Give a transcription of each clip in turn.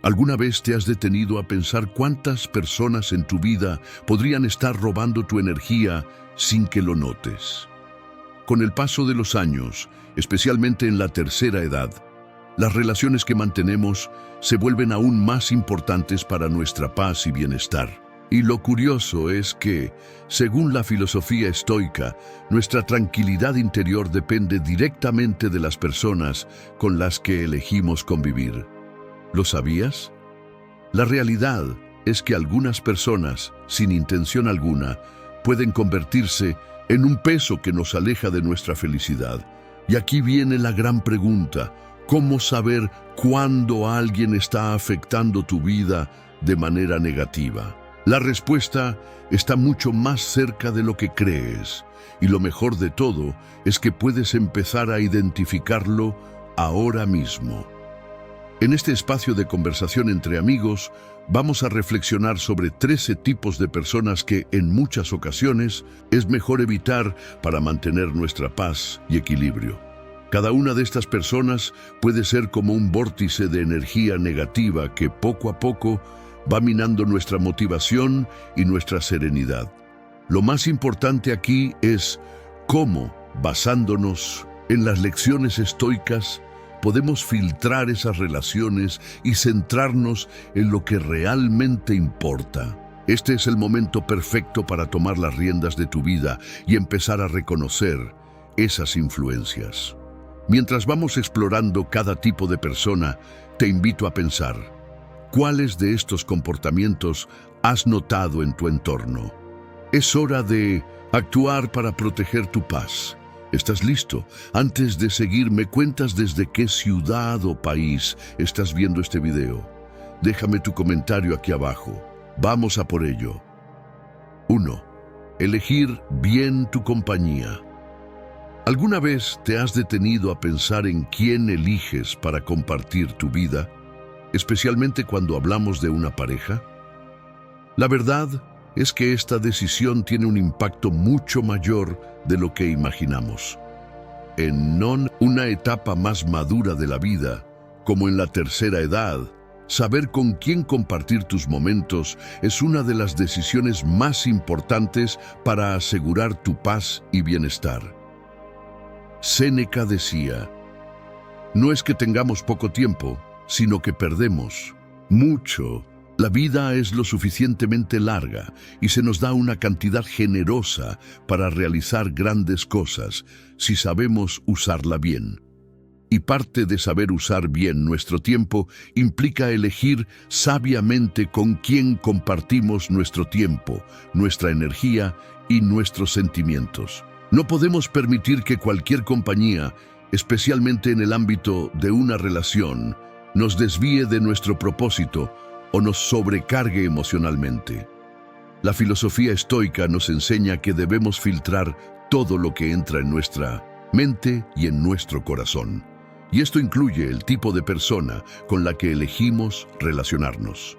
¿Alguna vez te has detenido a pensar cuántas personas en tu vida podrían estar robando tu energía sin que lo notes? Con el paso de los años, especialmente en la tercera edad, las relaciones que mantenemos se vuelven aún más importantes para nuestra paz y bienestar. Y lo curioso es que, según la filosofía estoica, nuestra tranquilidad interior depende directamente de las personas con las que elegimos convivir. ¿Lo sabías? La realidad es que algunas personas, sin intención alguna, pueden convertirse en un peso que nos aleja de nuestra felicidad. Y aquí viene la gran pregunta: ¿cómo saber cuándo alguien está afectando tu vida de manera negativa? La respuesta está mucho más cerca de lo que crees, y lo mejor de todo es que puedes empezar a identificarlo ahora mismo. En este espacio de conversación entre amigos, vamos a reflexionar sobre 13 tipos de personas que, en muchas ocasiones, es mejor evitar para mantener nuestra paz y equilibrio. Cada una de estas personas puede ser como un vórtice de energía negativa que poco a poco va minando nuestra motivación y nuestra serenidad. Lo más importante aquí es cómo, basándonos en las lecciones estoicas, podemos filtrar esas relaciones y centrarnos en lo que realmente importa. Este es el momento perfecto para tomar las riendas de tu vida y empezar a reconocer esas influencias. Mientras vamos explorando cada tipo de persona, te invito a pensar: ¿cuáles de estos comportamientos has notado en tu entorno? Es hora de actuar para proteger tu paz. ¿Estás listo? Antes de seguir, ¿me cuentas desde qué ciudad o país estás viendo este video? Déjame tu comentario aquí abajo. Vamos a por ello. 1. Elegir bien tu compañía. ¿Alguna vez te has detenido a pensar en quién eliges para compartir tu vida, especialmente cuando hablamos de una pareja? La verdad es que esta decisión tiene un impacto mucho mayor de lo que imaginamos. En una etapa más madura de la vida, como en la tercera edad, saber con quién compartir tus momentos es una de las decisiones más importantes para asegurar tu paz y bienestar. Séneca decía: no es que tengamos poco tiempo, sino que perdemos mucho. La vida es lo suficientemente larga y se nos da una cantidad generosa para realizar grandes cosas si sabemos usarla bien. Y parte de saber usar bien nuestro tiempo implica elegir sabiamente con quién compartimos nuestro tiempo, nuestra energía y nuestros sentimientos. No podemos permitir que cualquier compañía, especialmente en el ámbito de una relación, nos desvíe de nuestro propósito o nos sobrecargue emocionalmente. La filosofía estoica nos enseña que debemos filtrar todo lo que entra en nuestra mente y en nuestro corazón. Y esto incluye el tipo de persona con la que elegimos relacionarnos.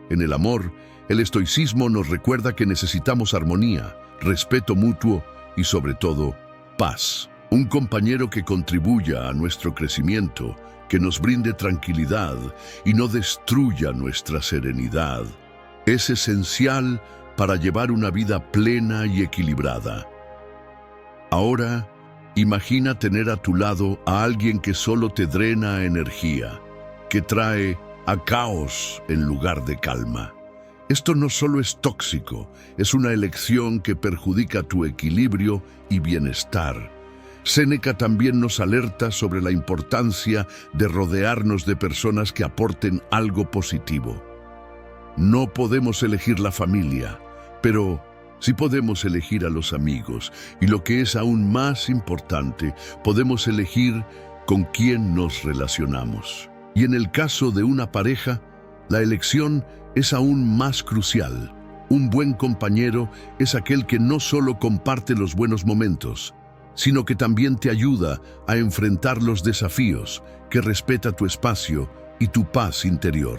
En el amor, el estoicismo nos recuerda que necesitamos armonía, respeto mutuo y, sobre todo, paz. Un compañero que contribuya a nuestro crecimiento, que nos brinde tranquilidad y no destruya nuestra serenidad, es esencial para llevar una vida plena y equilibrada. Ahora, imagina tener a tu lado a alguien que solo te drena energía, que trae a caos en lugar de calma. Esto no solo es tóxico, es una elección que perjudica tu equilibrio y bienestar. Séneca también nos alerta sobre la importancia de rodearnos de personas que aporten algo positivo. No podemos elegir la familia, pero sí podemos elegir a los amigos, y lo que es aún más importante, podemos elegir con quién nos relacionamos. Y en el caso de una pareja, la elección es aún más crucial. Un buen compañero es aquel que no solo comparte los buenos momentos, sino que también te ayuda a enfrentar los desafíos, que respeta tu espacio y tu paz interior.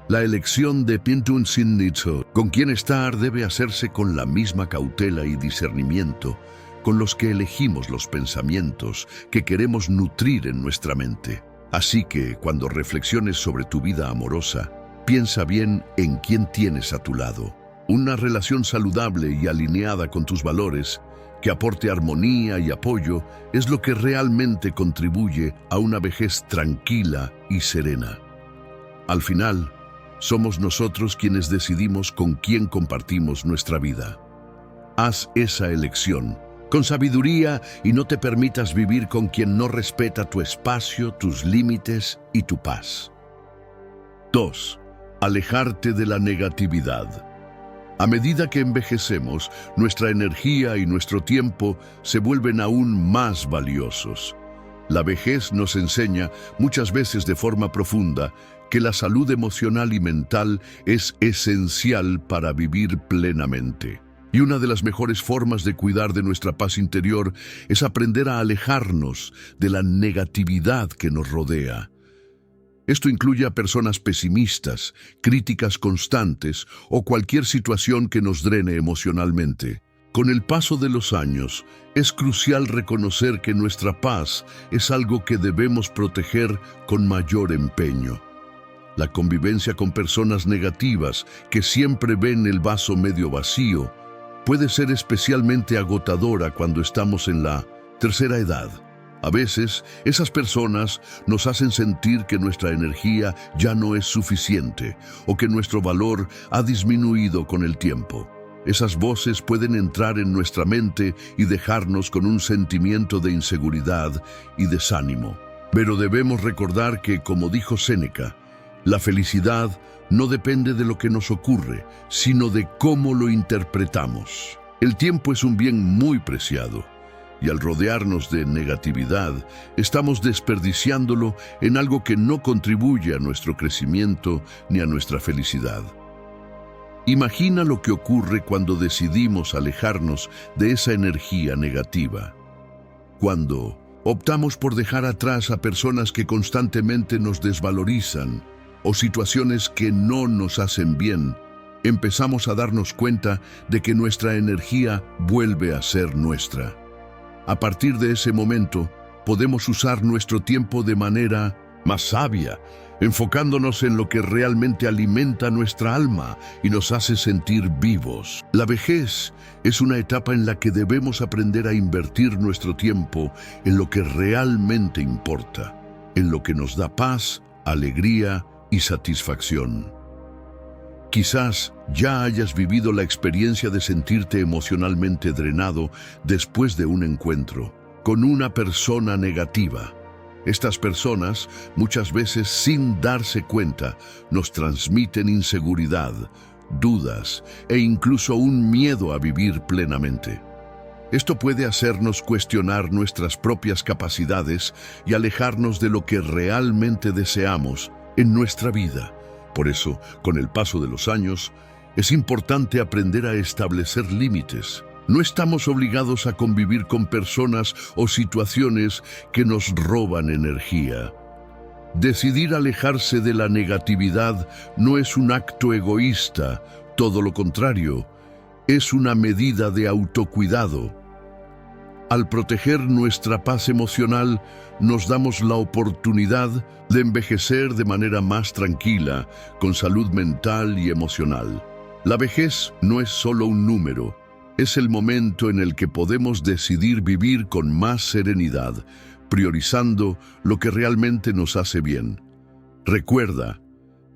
La elección de Pintun Sin Nicho, con quien estar, debe hacerse con la misma cautela y discernimiento con los que elegimos los pensamientos que queremos nutrir en nuestra mente. Así que, cuando reflexiones sobre tu vida amorosa, piensa bien en quién tienes a tu lado. Una relación saludable y alineada con tus valores, que aporte armonía y apoyo, es lo que realmente contribuye a una vejez tranquila y serena. Al final, somos nosotros quienes decidimos con quién compartimos nuestra vida. Haz esa elección con sabiduría y no te permitas vivir con quien no respeta tu espacio, tus límites y tu paz. 2. Alejarte de la negatividad. A medida que envejecemos, nuestra energía y nuestro tiempo se vuelven aún más valiosos. La vejez nos enseña, muchas veces de forma profunda, que la salud emocional y mental es esencial para vivir plenamente. Y una de las mejores formas de cuidar de nuestra paz interior es aprender a alejarnos de la negatividad que nos rodea. Esto incluye a personas pesimistas, críticas constantes o cualquier situación que nos drene emocionalmente. Con el paso de los años, es crucial reconocer que nuestra paz es algo que debemos proteger con mayor empeño. La convivencia con personas negativas que siempre ven el vaso medio vacío puede ser especialmente agotadora cuando estamos en la tercera edad. A veces, esas personas nos hacen sentir que nuestra energía ya no es suficiente o que nuestro valor ha disminuido con el tiempo. Esas voces pueden entrar en nuestra mente y dejarnos con un sentimiento de inseguridad y desánimo. Pero debemos recordar que, como dijo Séneca, la felicidad no depende de lo que nos ocurre, sino de cómo lo interpretamos. El tiempo es un bien muy preciado, y al rodearnos de negatividad, estamos desperdiciándolo en algo que no contribuye a nuestro crecimiento ni a nuestra felicidad. Imagina lo que ocurre cuando decidimos alejarnos de esa energía negativa. Cuando optamos por dejar atrás a personas que constantemente nos desvalorizan o situaciones que no nos hacen bien, empezamos a darnos cuenta de que nuestra energía vuelve a ser nuestra. A partir de ese momento, podemos usar nuestro tiempo de manera más sabia, enfocándonos en lo que realmente alimenta nuestra alma y nos hace sentir vivos. La vejez es una etapa en la que debemos aprender a invertir nuestro tiempo en lo que realmente importa, en lo que nos da paz, alegría y satisfacción. Quizás ya hayas vivido la experiencia de sentirte emocionalmente drenado después de un encuentro con una persona negativa. Estas personas, muchas veces sin darse cuenta, nos transmiten inseguridad, dudas e incluso un miedo a vivir plenamente. Esto puede hacernos cuestionar nuestras propias capacidades y alejarnos de lo que realmente deseamos en nuestra vida. Por eso, con el paso de los años, es importante aprender a establecer límites. No estamos obligados a convivir con personas o situaciones que nos roban energía. Decidir alejarse de la negatividad no es un acto egoísta, todo lo contrario, es una medida de autocuidado. Al proteger nuestra paz emocional, nos damos la oportunidad de envejecer de manera más tranquila, con salud mental y emocional. La vejez no es solo un número, es el momento en el que podemos decidir vivir con más serenidad, priorizando lo que realmente nos hace bien. Recuerda,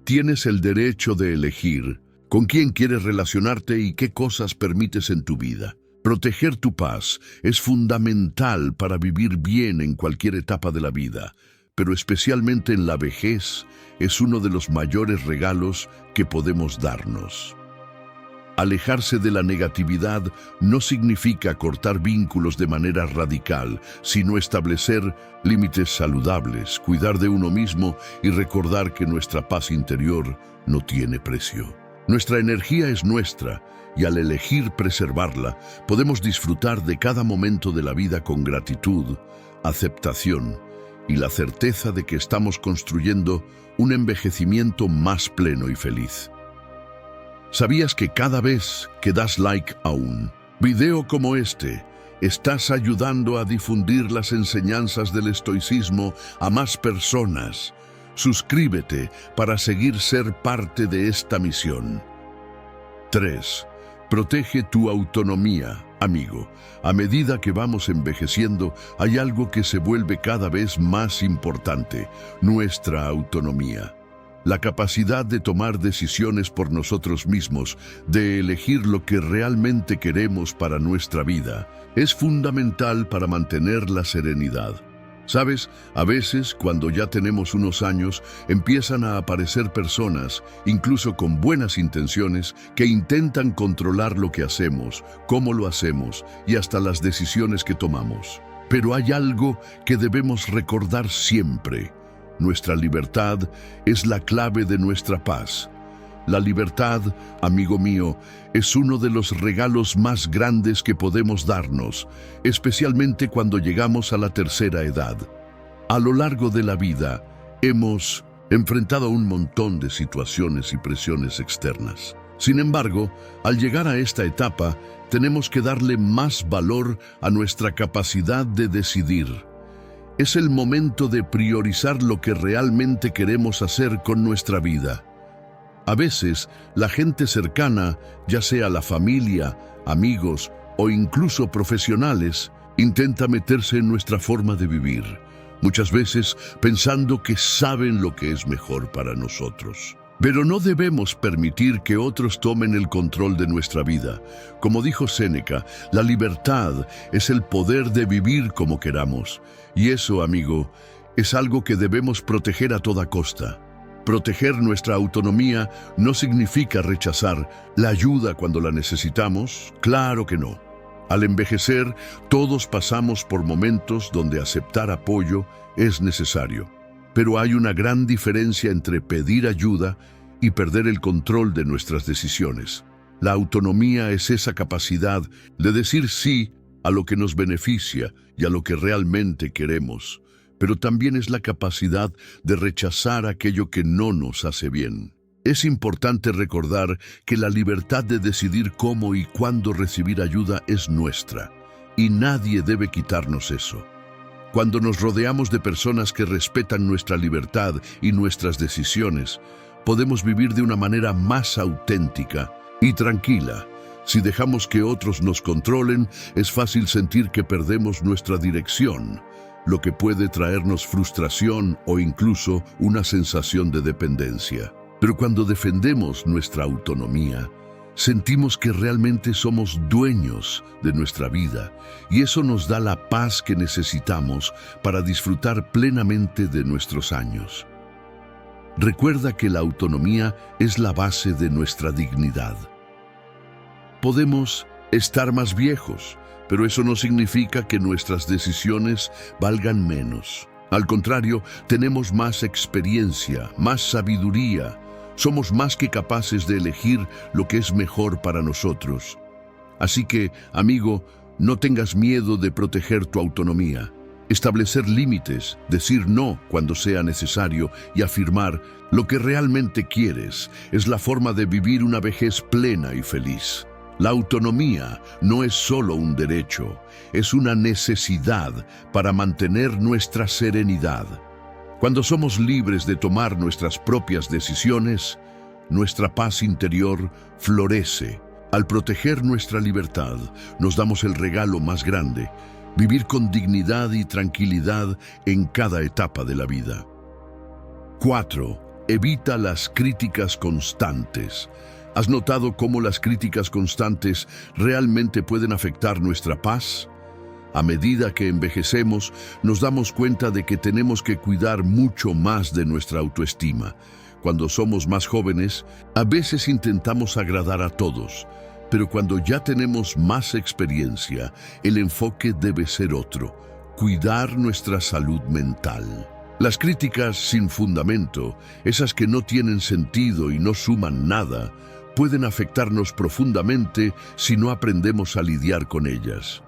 tienes el derecho de elegir con quién quieres relacionarte y qué cosas permites en tu vida. Proteger tu paz es fundamental para vivir bien en cualquier etapa de la vida, pero especialmente en la vejez es uno de los mayores regalos que podemos darnos. Alejarse de la negatividad no significa cortar vínculos de manera radical, sino establecer límites saludables, cuidar de uno mismo y recordar que nuestra paz interior no tiene precio. Nuestra energía es nuestra, y al elegir preservarla, podemos disfrutar de cada momento de la vida con gratitud, aceptación y la certeza de que estamos construyendo un envejecimiento más pleno y feliz. ¿Sabías que cada vez que das like a un video como este, estás ayudando a difundir las enseñanzas del estoicismo a más personas. Suscríbete para seguir ser parte de esta misión. 3. Protege tu autonomía, amigo. A medida que vamos envejeciendo, hay algo que se vuelve cada vez más importante: nuestra autonomía. La capacidad de tomar decisiones por nosotros mismos, de elegir lo que realmente queremos para nuestra vida, es fundamental para mantener la serenidad. ¿Sabes? A veces, cuando ya tenemos unos años, empiezan a aparecer personas, incluso con buenas intenciones, que intentan controlar lo que hacemos, cómo lo hacemos y hasta las decisiones que tomamos. Pero hay algo que debemos recordar siempre: nuestra libertad es la clave de nuestra paz. La libertad, amigo mío, es uno de los regalos más grandes que podemos darnos, especialmente cuando llegamos a la tercera edad. A lo largo de la vida, hemos enfrentado un montón de situaciones y presiones externas. Sin embargo, al llegar a esta etapa, tenemos que darle más valor a nuestra capacidad de decidir. Es el momento de priorizar lo que realmente queremos hacer con nuestra vida. A veces, la gente cercana, ya sea la familia, amigos o incluso profesionales, intenta meterse en nuestra forma de vivir, muchas veces pensando que saben lo que es mejor para nosotros. Pero no debemos permitir que otros tomen el control de nuestra vida. Como dijo Séneca, la libertad es el poder de vivir como queramos. Y eso, amigo, es algo que debemos proteger a toda costa. Proteger nuestra autonomía no significa rechazar la ayuda cuando la necesitamos. Claro que no. Al envejecer, todos pasamos por momentos donde aceptar apoyo es necesario. Pero hay una gran diferencia entre pedir ayuda y perder el control de nuestras decisiones. La autonomía es esa capacidad de decir sí a lo que nos beneficia y a lo que realmente queremos, pero también es la capacidad de rechazar aquello que no nos hace bien. Es importante recordar que la libertad de decidir cómo y cuándo recibir ayuda es nuestra, y nadie debe quitarnos eso. Cuando nos rodeamos de personas que respetan nuestra libertad y nuestras decisiones, podemos vivir de una manera más auténtica y tranquila. Si dejamos que otros nos controlen, es fácil sentir que perdemos nuestra dirección, lo que puede traernos frustración o incluso una sensación de dependencia. Pero cuando defendemos nuestra autonomía, sentimos que realmente somos dueños de nuestra vida, y eso nos da la paz que necesitamos para disfrutar plenamente de nuestros años. Recuerda que la autonomía es la base de nuestra dignidad. Podemos estar más viejos, pero eso no significa que nuestras decisiones valgan menos. Al contrario, tenemos más experiencia, más sabiduría. Somos más que capaces de elegir lo que es mejor para nosotros. Así que, amigo, no tengas miedo de proteger tu autonomía. Establecer límites, decir no cuando sea necesario y afirmar lo que realmente quieres es la forma de vivir una vejez plena y feliz. La autonomía no es solo un derecho, es una necesidad para mantener nuestra serenidad. Cuando somos libres de tomar nuestras propias decisiones, nuestra paz interior florece. Al proteger nuestra libertad, nos damos el regalo más grande: vivir con dignidad y tranquilidad en cada etapa de la vida. 4. Evita las críticas constantes. ¿Has notado cómo las críticas constantes realmente pueden afectar nuestra paz? A medida que envejecemos, nos damos cuenta de que tenemos que cuidar mucho más de nuestra autoestima. Cuando somos más jóvenes, a veces intentamos agradar a todos, pero cuando ya tenemos más experiencia, el enfoque debe ser otro: cuidar nuestra salud mental. Las críticas sin fundamento, esas que no tienen sentido y no suman nada, pueden afectarnos profundamente si no aprendemos a lidiar con ellas.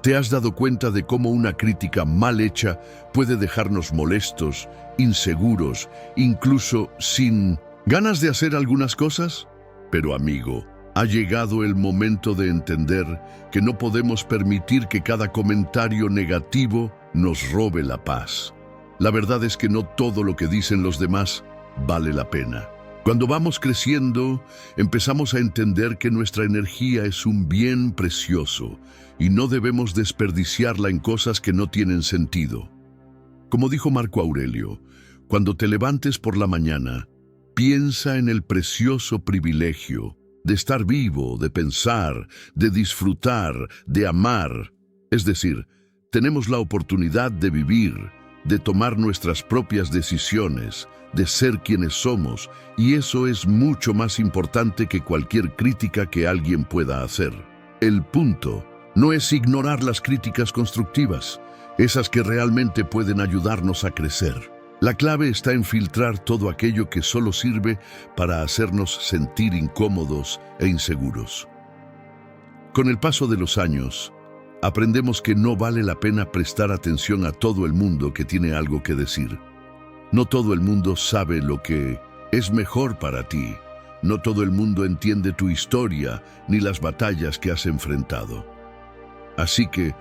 ¿Te has dado cuenta de cómo una crítica mal hecha puede dejarnos molestos, inseguros, incluso sin ganas de hacer algunas cosas? Pero amigo, Ha llegado el momento de entender que no podemos permitir que cada comentario negativo nos robe la paz. La verdad es que no todo lo que dicen los demás vale la pena. Cuando vamos creciendo, empezamos a entender que nuestra energía es un bien precioso y no debemos desperdiciarla en cosas que no tienen sentido. Como dijo Marco Aurelio, cuando te levantes por la mañana, piensa en el precioso privilegio de estar vivo, de pensar, de disfrutar, de amar. Es decir, tenemos la oportunidad de vivir, de tomar nuestras propias decisiones, de ser quienes somos, y eso es mucho más importante que cualquier crítica que alguien pueda hacer. El punto no es ignorar las críticas constructivas, esas que realmente pueden ayudarnos a crecer. La clave está en filtrar todo aquello que solo sirve para hacernos sentir incómodos e inseguros. Con el paso de los años, aprendemos que no vale la pena prestar atención a todo el mundo que tiene algo que decir. No todo el mundo sabe lo que es mejor para ti. No todo el mundo entiende tu historia ni las batallas que has enfrentado. Así que,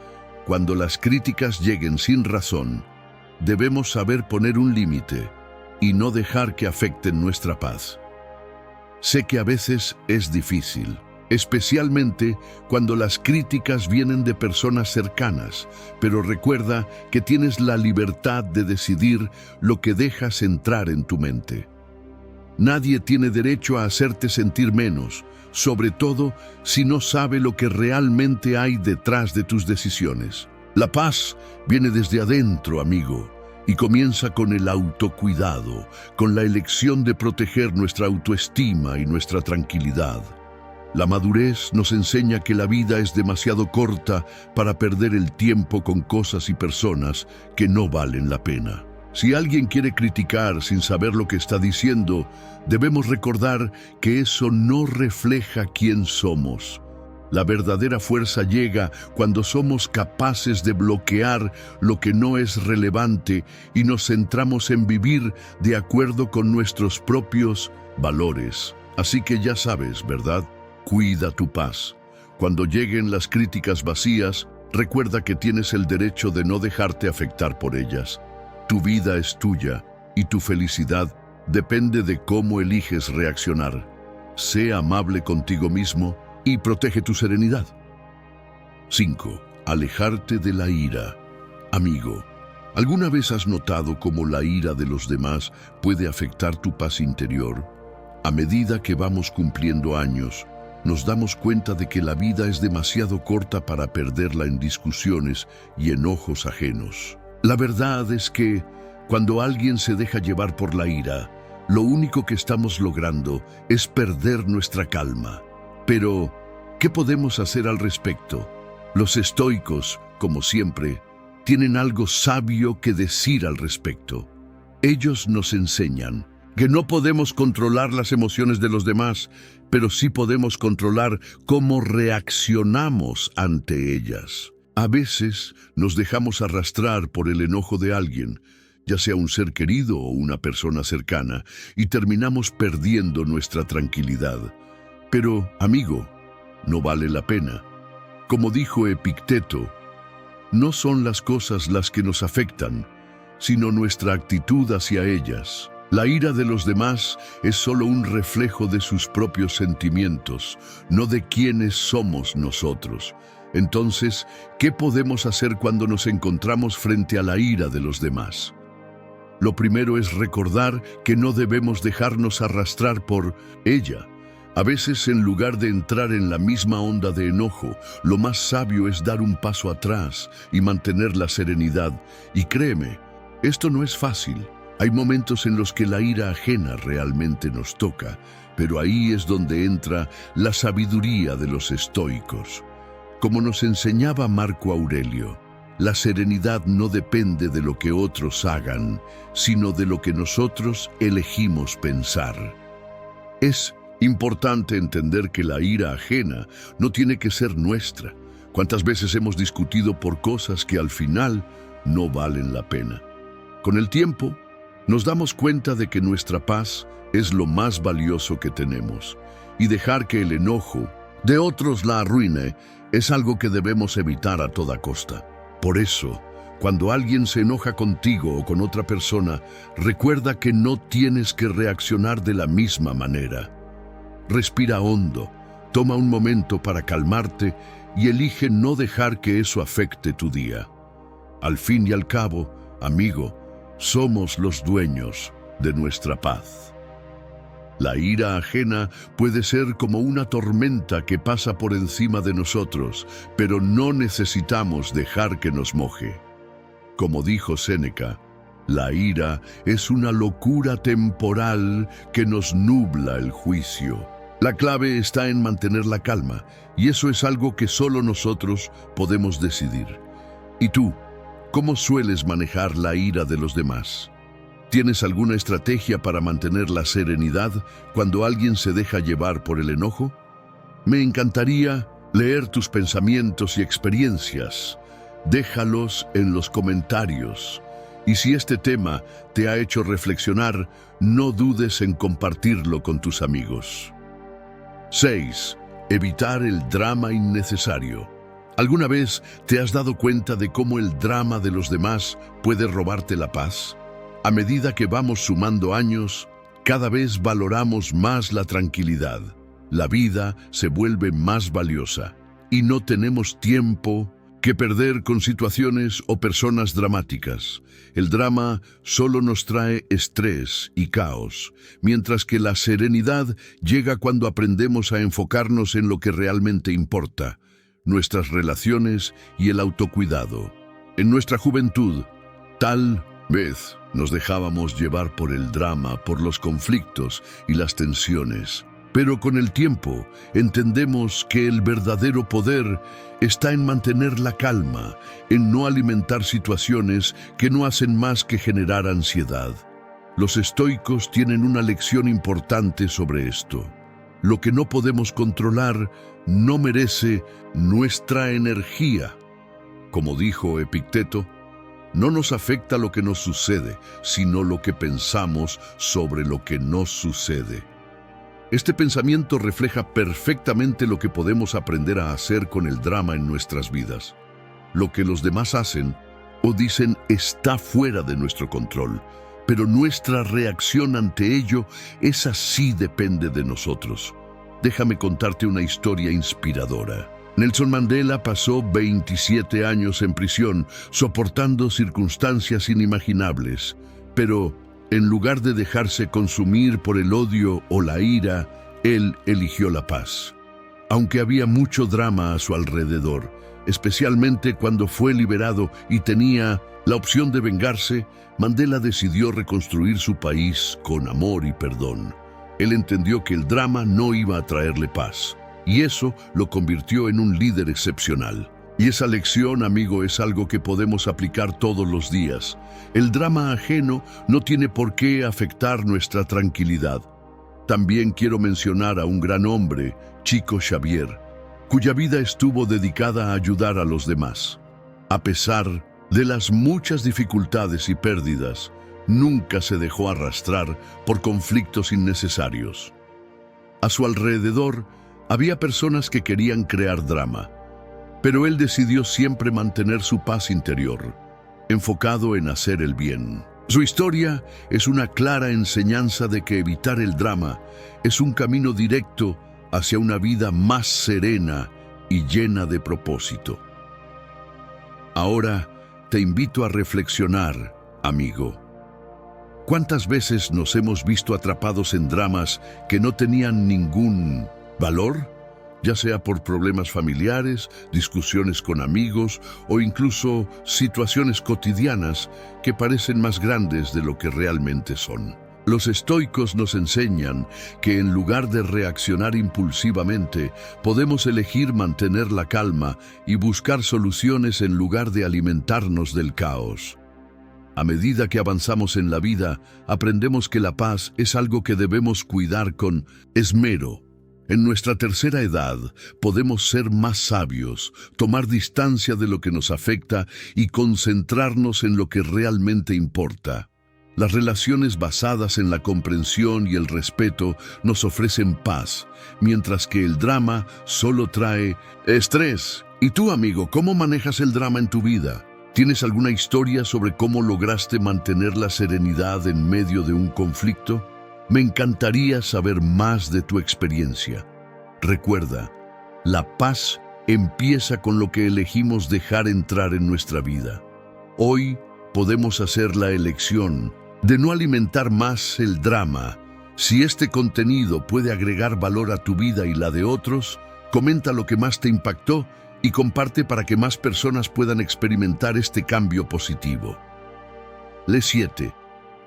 cuando las críticas lleguen sin razón, debemos saber poner un límite y no dejar que afecten nuestra paz. Sé que a veces es difícil, especialmente cuando las críticas vienen de personas cercanas, pero recuerda que tienes la libertad de decidir lo que dejas entrar en tu mente. Nadie tiene derecho a hacerte sentir menos, sobre todo si no sabe lo que realmente hay detrás de tus decisiones. La paz viene desde adentro, amigo, y comienza con el autocuidado, con la elección de proteger nuestra autoestima y nuestra tranquilidad. La madurez nos enseña que la vida es demasiado corta para perder el tiempo con cosas y personas que no valen la pena. Si alguien quiere criticar sin saber lo que está diciendo, debemos recordar que eso no refleja quién somos. La verdadera fuerza llega cuando somos capaces de bloquear lo que no es relevante y nos centramos en vivir de acuerdo con nuestros propios valores. Así que ya sabes, ¿verdad? Cuida tu paz. Cuando lleguen las críticas vacías, recuerda que tienes el derecho de no dejarte afectar por ellas. Tu vida es tuya y tu felicidad depende de cómo eliges reaccionar. Sé amable contigo mismo y protege tu serenidad. 5. Alejarte de la ira. Amigo, ¿alguna vez has notado cómo la ira de los demás puede afectar tu paz interior? A medida que vamos cumpliendo años, nos damos cuenta de que la vida es demasiado corta para perderla en discusiones y enojos ajenos. La verdad es que, cuando alguien se deja llevar por la ira, lo único que estamos logrando es perder nuestra calma. Pero, ¿qué podemos hacer al respecto? Los estoicos, como siempre, tienen algo sabio que decir al respecto. Ellos nos enseñan que no podemos controlar las emociones de los demás, pero sí podemos controlar cómo reaccionamos ante ellas. A veces nos dejamos arrastrar por el enojo de alguien, ya sea un ser querido o una persona cercana, y terminamos perdiendo nuestra tranquilidad. Pero, amigo, no vale la pena. Como dijo Epicteto, no son las cosas las que nos afectan, sino nuestra actitud hacia ellas. La ira de los demás es solo un reflejo de sus propios sentimientos, no de quiénes somos nosotros. Entonces, ¿qué podemos hacer cuando nos encontramos frente a la ira de los demás? Lo primero es recordar que no debemos dejarnos arrastrar por ella. A veces, en lugar de entrar en la misma onda de enojo, lo más sabio es dar un paso atrás y mantener la serenidad. Y créeme, esto no es fácil. Hay momentos en los que la ira ajena realmente nos toca, pero ahí es donde entra la sabiduría de los estoicos. Como nos enseñaba Marco Aurelio, la serenidad no depende de lo que otros hagan, sino de lo que nosotros elegimos pensar. Es importante entender que la ira ajena no tiene que ser nuestra. ¿Cuántas veces hemos discutido por cosas que al final no valen la pena? Con el tiempo, nos damos cuenta de que nuestra paz es lo más valioso que tenemos. y dejar que el enojo de otros la arruine es algo que debemos evitar a toda costa. Por eso, cuando alguien se enoja contigo o con otra persona, recuerda que no tienes que reaccionar de la misma manera. Respira hondo, toma un momento para calmarte y elige no dejar que eso afecte tu día. Al fin y al cabo, amigo, somos los dueños de nuestra paz. La ira ajena puede ser como una tormenta que pasa por encima de nosotros, pero no necesitamos dejar que nos moje. Como dijo Séneca, la ira es una locura temporal que nos nubla el juicio. La clave está en mantener la calma, y eso es algo que solo nosotros podemos decidir. ¿Y tú, cómo sueles manejar la ira de los demás? ¿Tienes alguna estrategia para mantener la serenidad cuando alguien se deja llevar por el enojo? Me encantaría leer tus pensamientos y experiencias. Déjalos en los comentarios. Y si este tema te ha hecho reflexionar, no dudes en compartirlo con tus amigos. 6. Evitar el drama innecesario. ¿Alguna vez te has dado cuenta de cómo el drama de los demás puede robarte la paz? A medida que vamos sumando años, cada vez valoramos más la tranquilidad. La vida se vuelve más valiosa y no tenemos tiempo que perder con situaciones o personas dramáticas. El drama solo nos trae estrés y caos, mientras que la serenidad llega cuando aprendemos a enfocarnos en lo que realmente importa, nuestras relaciones y el autocuidado. En nuestra juventud, tal vez nos dejábamos llevar por el drama, por los conflictos y las tensiones. Pero con el tiempo entendemos que el verdadero poder está en mantener la calma, en no alimentar situaciones que no hacen más que generar ansiedad. Los estoicos tienen una lección importante sobre esto. Lo que no podemos controlar no merece nuestra energía. Como dijo Epicteto, no nos afecta lo que nos sucede, sino lo que pensamos sobre lo que nos sucede. Este pensamiento refleja perfectamente lo que podemos aprender a hacer con el drama en nuestras vidas. Lo que los demás hacen o dicen está fuera de nuestro control, pero nuestra reacción ante ello, esa sí depende de nosotros. Déjame contarte una historia inspiradora. Nelson Mandela pasó 27 años en prisión, soportando circunstancias inimaginables, pero en lugar de dejarse consumir por el odio o la ira, él eligió la paz. Aunque había mucho drama a su alrededor, especialmente cuando fue liberado y tenía la opción de vengarse, Mandela decidió reconstruir su país con amor y perdón. Él entendió que el drama no iba a traerle paz, y eso lo convirtió en un líder excepcional. Y esa lección, amigo, es algo que podemos aplicar todos los días. El drama ajeno no tiene por qué afectar nuestra tranquilidad. También quiero mencionar a un gran hombre, Chico Xavier, cuya vida estuvo dedicada a ayudar a los demás. A pesar de las muchas dificultades y pérdidas, nunca se dejó arrastrar por conflictos innecesarios. A su alrededor había personas que querían crear drama, pero él decidió siempre mantener su paz interior, enfocado en hacer el bien. Su historia es una clara enseñanza de que evitar el drama es un camino directo hacia una vida más serena y llena de propósito. Ahora te invito a reflexionar, amigo. ¿Cuántas veces nos hemos visto atrapados en dramas que no tenían ningún valor? Ya sea por problemas familiares, discusiones con amigos o incluso situaciones cotidianas que parecen más grandes de lo que realmente son. Los estoicos nos enseñan que en lugar de reaccionar impulsivamente, podemos elegir mantener la calma y buscar soluciones en lugar de alimentarnos del caos. A medida que avanzamos en la vida, aprendemos que la paz es algo que debemos cuidar con esmero. En nuestra tercera edad podemos ser más sabios, tomar distancia de lo que nos afecta y concentrarnos en lo que realmente importa. Las relaciones basadas en la comprensión y el respeto nos ofrecen paz, mientras que el drama solo trae estrés. ¿Y tú, amigo, cómo manejas el drama en tu vida? ¿Tienes alguna historia sobre cómo lograste mantener la serenidad en medio de un conflicto? Me encantaría saber más de tu experiencia. Recuerda, la paz empieza con lo que elegimos dejar entrar en nuestra vida. Hoy podemos hacer la elección de no alimentar más el drama. Si este contenido puede agregar valor a tu vida y la de otros, comenta lo que más te impactó y comparte para que más personas puedan experimentar este cambio positivo. Le 7.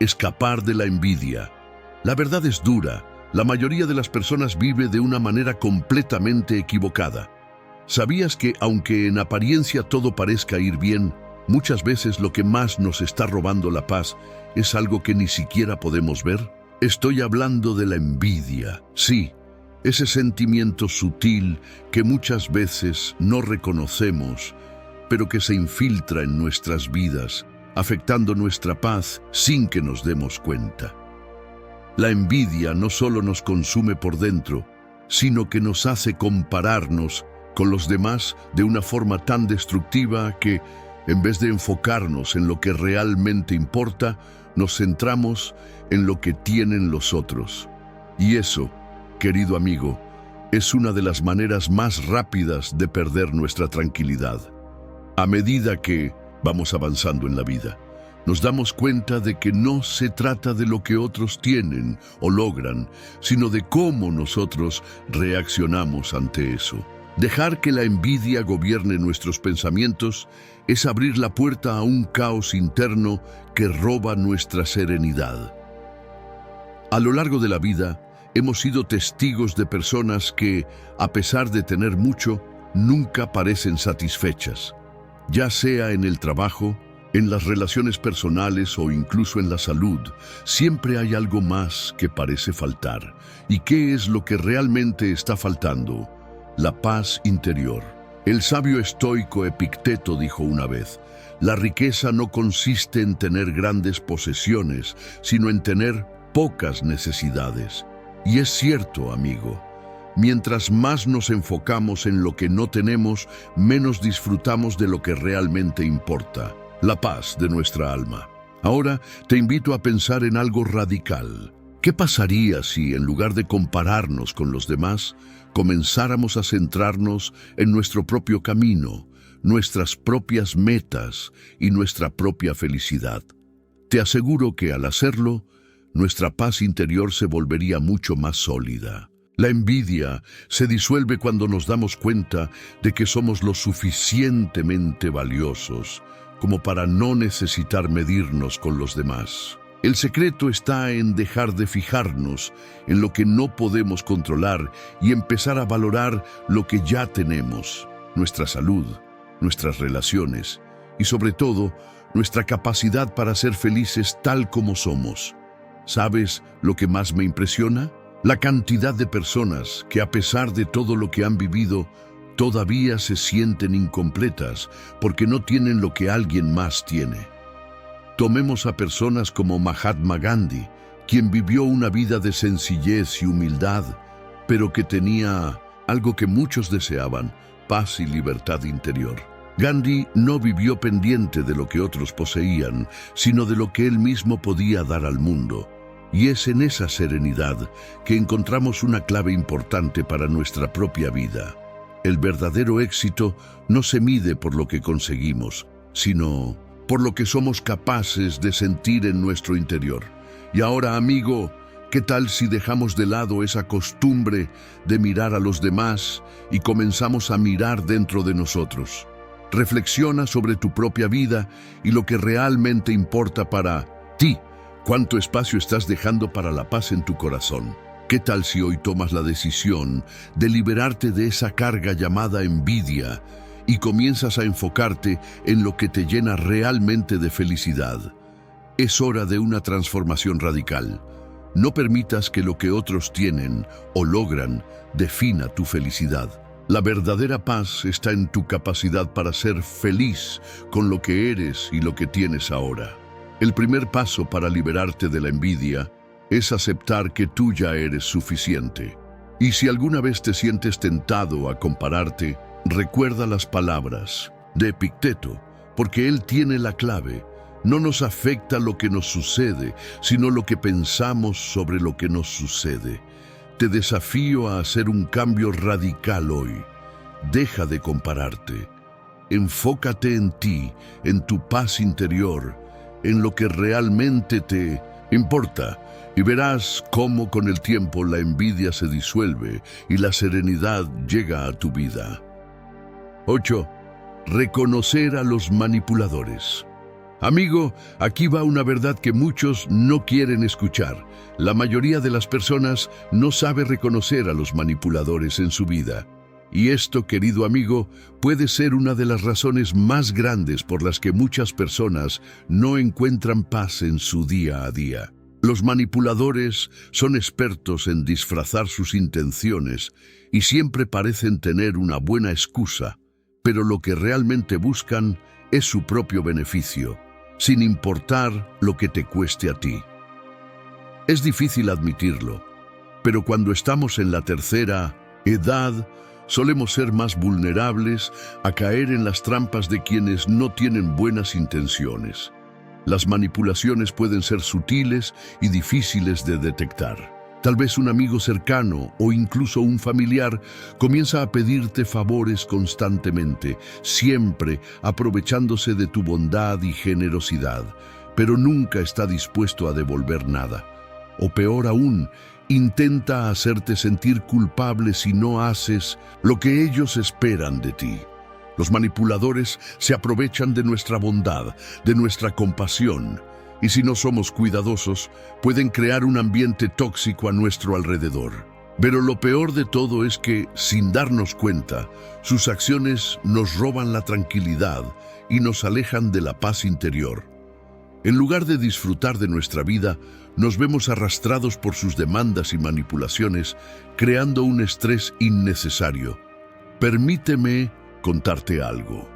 Escapar de la envidia. La verdad es dura. La mayoría de las personas vive de una manera completamente equivocada. ¿Sabías que, aunque en apariencia todo parezca ir bien, muchas veces lo que más nos está robando la paz es algo que ni siquiera podemos ver? Estoy hablando de la envidia. Sí, ese sentimiento sutil que muchas veces no reconocemos, pero que se infiltra en nuestras vidas, afectando nuestra paz sin que nos demos cuenta. La envidia no solo nos consume por dentro, sino que nos hace compararnos con los demás de una forma tan destructiva que, en vez de enfocarnos en lo que realmente importa, nos centramos en lo que tienen los otros. Y eso, querido amigo, es una de las maneras más rápidas de perder nuestra tranquilidad. A medida que vamos avanzando en la vida, nos damos cuenta de que no se trata de lo que otros tienen o logran, sino de cómo nosotros reaccionamos ante eso. Dejar que la envidia gobierne nuestros pensamientos es abrir la puerta a un caos interno que roba nuestra serenidad. A lo largo de la vida, hemos sido testigos de personas que, a pesar de tener mucho, nunca parecen satisfechas. Ya sea en el trabajo, en las relaciones personales o incluso en la salud, siempre hay algo más que parece faltar. ¿Y qué es lo que realmente está faltando? La paz interior. El sabio estoico Epicteto dijo una vez: la riqueza no consiste en tener grandes posesiones, sino en tener pocas necesidades. Y es cierto, amigo. Mientras más nos enfocamos en lo que no tenemos, menos disfrutamos de lo que realmente importa: la paz de nuestra alma. Ahora te invito a pensar en algo radical. ¿Qué pasaría si, en lugar de compararnos con los demás, comenzáramos a centrarnos en nuestro propio camino, nuestras propias metas y nuestra propia felicidad? Te aseguro que al hacerlo, nuestra paz interior se volvería mucho más sólida. La envidia se disuelve cuando nos damos cuenta de que somos lo suficientemente valiosos como para no necesitar medirnos con los demás. El secreto está en dejar de fijarnos en lo que no podemos controlar y empezar a valorar lo que ya tenemos: nuestra salud, nuestras relaciones y, sobre todo, nuestra capacidad para ser felices tal como somos. ¿Sabes lo que más me impresiona? La cantidad de personas que, a pesar de todo lo que han vivido, todavía se sienten incompletas porque no tienen lo que alguien más tiene. Tomemos a personas como Mahatma Gandhi, quien vivió una vida de sencillez y humildad, pero que tenía algo que muchos deseaban: paz y libertad interior. Gandhi no vivió pendiente de lo que otros poseían, sino de lo que él mismo podía dar al mundo. Y es en esa serenidad que encontramos una clave importante para nuestra propia vida. El verdadero éxito no se mide por lo que conseguimos, sino por lo que somos capaces de sentir en nuestro interior. Y ahora, amigo, ¿qué tal si dejamos de lado esa costumbre de mirar a los demás y comenzamos a mirar dentro de nosotros? Reflexiona sobre tu propia vida y lo que realmente importa para ti. ¿Cuánto espacio estás dejando para la paz en tu corazón? ¿Qué tal si hoy tomas la decisión de liberarte de esa carga llamada envidia y comienzas a enfocarte en lo que te llena realmente de felicidad? Es hora de una transformación radical. No permitas que lo que otros tienen o logran defina tu felicidad. La verdadera paz está en tu capacidad para ser feliz con lo que eres y lo que tienes ahora. El primer paso para liberarte de la envidia es aceptar que tú ya eres suficiente. Y si alguna vez te sientes tentado a compararte, recuerda las palabras de Epicteto, porque él tiene la clave. No nos afecta lo que nos sucede, sino lo que pensamos sobre lo que nos sucede. Te desafío a hacer un cambio radical hoy. Deja de compararte. Enfócate en ti, en tu paz interior, en lo que realmente te importa, y verás cómo con el tiempo la envidia se disuelve y la serenidad llega a tu vida. 8. Reconocer a los manipuladores. Amigo, aquí va una verdad que muchos no quieren escuchar. La mayoría de las personas no sabe reconocer a los manipuladores en su vida. Y esto, querido amigo, puede ser una de las razones más grandes por las que muchas personas no encuentran paz en su día a día. Los manipuladores son expertos en disfrazar sus intenciones y siempre parecen tener una buena excusa, pero lo que realmente buscan es su propio beneficio, sin importar lo que te cueste a ti. Es difícil admitirlo, pero cuando estamos en la tercera edad, solemos ser más vulnerables a caer en las trampas de quienes no tienen buenas intenciones. Las manipulaciones pueden ser sutiles y difíciles de detectar. Tal vez un amigo cercano o incluso un familiar comienza a pedirte favores constantemente, siempre aprovechándose de tu bondad y generosidad, pero nunca está dispuesto a devolver nada. O peor aún, intenta hacerte sentir culpable si no haces lo que ellos esperan de ti. Los manipuladores se aprovechan de nuestra bondad, de nuestra compasión, y si no somos cuidadosos, pueden crear un ambiente tóxico a nuestro alrededor. Pero lo peor de todo es que, sin darnos cuenta, sus acciones nos roban la tranquilidad y nos alejan de la paz interior. En lugar de disfrutar de nuestra vida, nos vemos arrastrados por sus demandas y manipulaciones, creando un estrés innecesario. Permíteme contarte algo.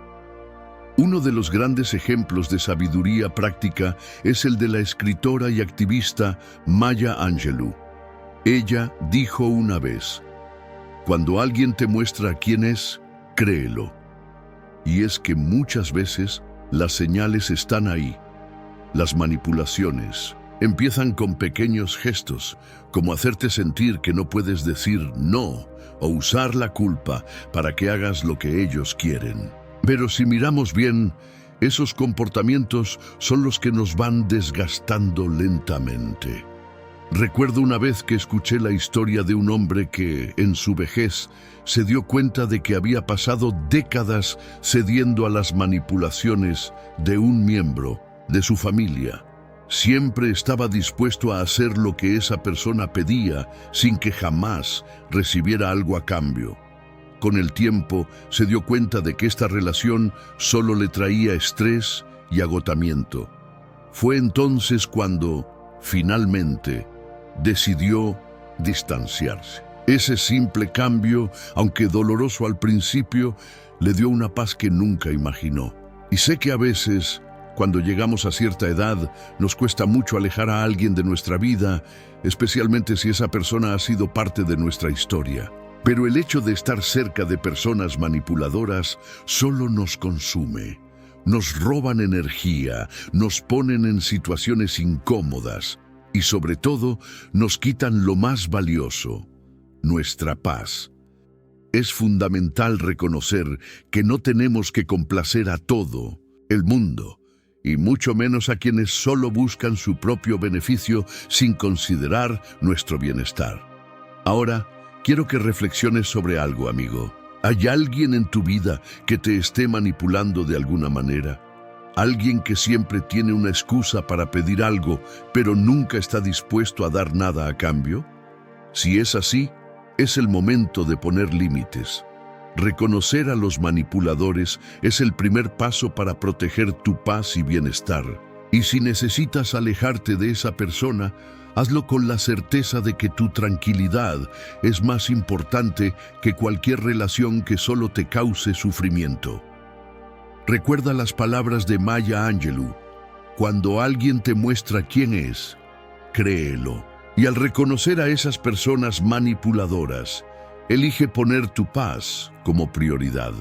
Uno de los grandes ejemplos de sabiduría práctica es el de la escritora y activista Maya Angelou. Ella dijo una vez: cuando alguien te muestra quién es, créelo. Y es que muchas veces las señales están ahí. Las manipulaciones empiezan con pequeños gestos, como hacerte sentir que no puedes decir no o usar la culpa para que hagas lo que ellos quieren. Pero si miramos bien, esos comportamientos son los que nos van desgastando lentamente. Recuerdo una vez que escuché la historia de un hombre que, en su vejez, se dio cuenta de que había pasado décadas cediendo a las manipulaciones de un miembro de su familia. Siempre estaba dispuesto a hacer lo que esa persona pedía sin que jamás recibiera algo a cambio. Con el tiempo se dio cuenta de que esta relación solo le traía estrés y agotamiento. Fue entonces cuando, finalmente, decidió distanciarse. Ese simple cambio, aunque doloroso al principio, le dio una paz que nunca imaginó. Y sé que a veces, cuando llegamos a cierta edad, nos cuesta mucho alejar a alguien de nuestra vida, especialmente si esa persona ha sido parte de nuestra historia. Pero el hecho de estar cerca de personas manipuladoras solo nos consume. Nos roban energía, nos ponen en situaciones incómodas y sobre todo nos quitan lo más valioso, nuestra paz. Es fundamental reconocer que no tenemos que complacer a todo el mundo, y mucho menos a quienes solo buscan su propio beneficio sin considerar nuestro bienestar. Ahora, quiero que reflexiones sobre algo, amigo. ¿Hay alguien en tu vida que te esté manipulando de alguna manera? ¿Alguien que siempre tiene una excusa para pedir algo, pero nunca está dispuesto a dar nada a cambio? Si es así, es el momento de poner límites. Reconocer a los manipuladores es el primer paso para proteger tu paz y bienestar. Y si necesitas alejarte de esa persona, hazlo con la certeza de que tu tranquilidad es más importante que cualquier relación que solo te cause sufrimiento. Recuerda las palabras de Maya Angelou: Cuando alguien te muestra quién es, créelo. Y al reconocer a esas personas manipuladoras, elige poner tu paz como prioridad.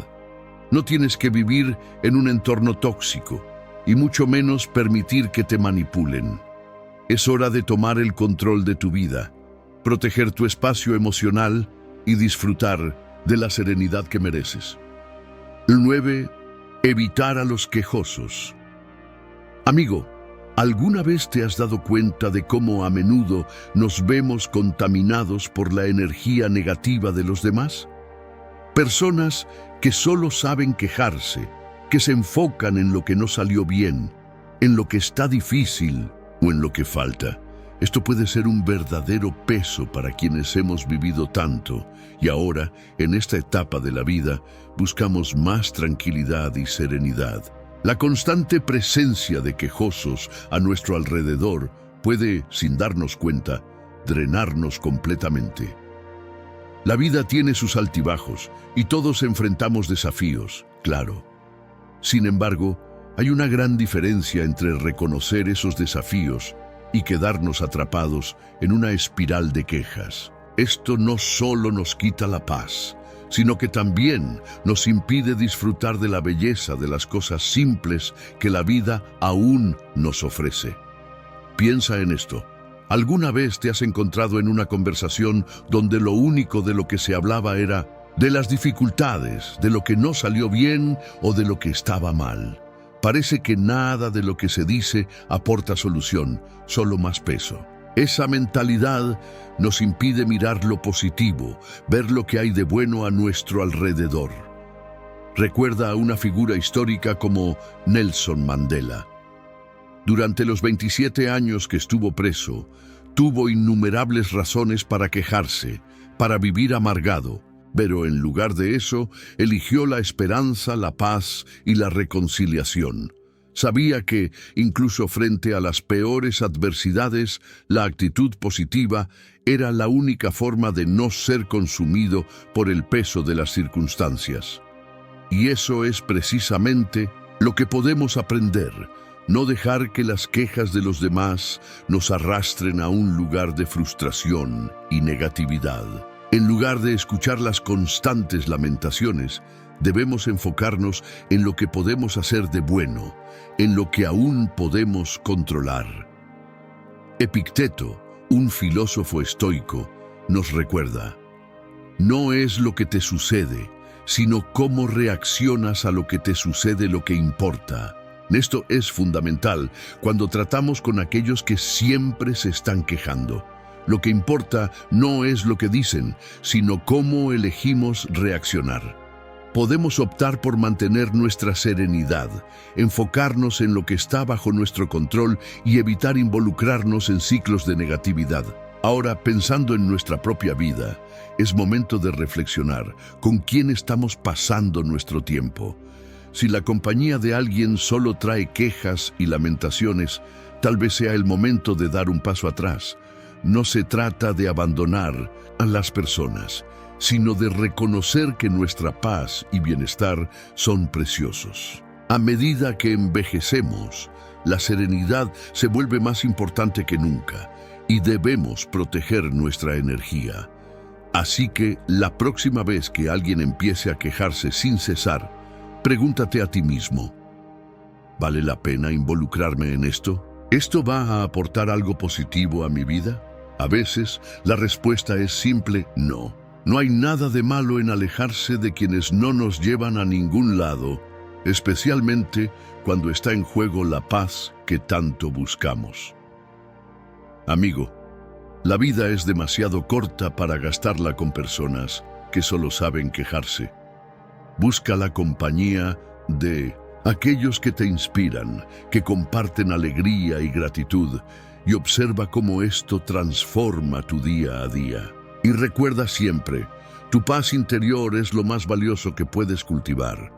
No tienes que vivir en un entorno tóxico, y mucho menos permitir que te manipulen. Es hora de tomar el control de tu vida, proteger tu espacio emocional y disfrutar de la serenidad que mereces. 9. Evitar a los quejosos. Amigo, ¿alguna vez te has dado cuenta de cómo a menudo nos vemos contaminados por la energía negativa de los demás? Personas que solo saben quejarse, que se enfocan en lo que no salió bien, en lo que está difícil o en lo que falta. Esto puede ser un verdadero peso para quienes hemos vivido tanto y ahora, en esta etapa de la vida, buscamos más tranquilidad y serenidad. La constante presencia de quejosos a nuestro alrededor puede, sin darnos cuenta, drenarnos completamente. La vida tiene sus altibajos y todos enfrentamos desafíos, claro. Sin embargo, hay una gran diferencia entre reconocer esos desafíos y quedarnos atrapados en una espiral de quejas. Esto no solo nos quita la paz, sino que también nos impide disfrutar de la belleza de las cosas simples que la vida aún nos ofrece. Piensa en esto. ¿Alguna vez te has encontrado en una conversación donde lo único de lo que se hablaba era de las dificultades, de lo que no salió bien o de lo que estaba mal? Parece que nada de lo que se dice aporta solución, solo más peso. Esa mentalidad nos impide mirar lo positivo, ver lo que hay de bueno a nuestro alrededor. Recuerda a una figura histórica como Nelson Mandela. Durante los 27 años que estuvo preso, tuvo innumerables razones para quejarse, para vivir amargado, pero en lugar de eso, eligió la esperanza, la paz y la reconciliación. Sabía que, incluso frente a las peores adversidades, la actitud positiva era la única forma de no ser consumido por el peso de las circunstancias. Y eso es precisamente lo que podemos aprender. No dejar que las quejas de los demás nos arrastren a un lugar de frustración y negatividad. En lugar de escuchar las constantes lamentaciones, debemos enfocarnos en lo que podemos hacer de bueno, en lo que aún podemos controlar. Epicteto, un filósofo estoico, nos recuerda: no es lo que te sucede, sino cómo reaccionas a lo que te sucede lo que importa. Esto es fundamental cuando tratamos con aquellos que siempre se están quejando. Lo que importa no es lo que dicen, sino cómo elegimos reaccionar. Podemos optar por mantener nuestra serenidad, enfocarnos en lo que está bajo nuestro control y evitar involucrarnos en ciclos de negatividad. Ahora, pensando en nuestra propia vida, es momento de reflexionar con quién estamos pasando nuestro tiempo. Si la compañía de alguien solo trae quejas y lamentaciones, tal vez sea el momento de dar un paso atrás. No se trata de abandonar a las personas, sino de reconocer que nuestra paz y bienestar son preciosos. A medida que envejecemos, la serenidad se vuelve más importante que nunca y debemos proteger nuestra energía. Así que la próxima vez que alguien empiece a quejarse sin cesar, pregúntate a ti mismo: ¿vale la pena involucrarme en esto? ¿Esto va a aportar algo positivo a mi vida? A veces, la respuesta es simple: no. No hay nada de malo en alejarse de quienes no nos llevan a ningún lado, especialmente cuando está en juego la paz que tanto buscamos. Amigo, la vida es demasiado corta para gastarla con personas que solo saben quejarse. Busca la compañía de aquellos que te inspiran, que comparten alegría y gratitud, y observa cómo esto transforma tu día a día. Y recuerda siempre, tu paz interior es lo más valioso que puedes cultivar.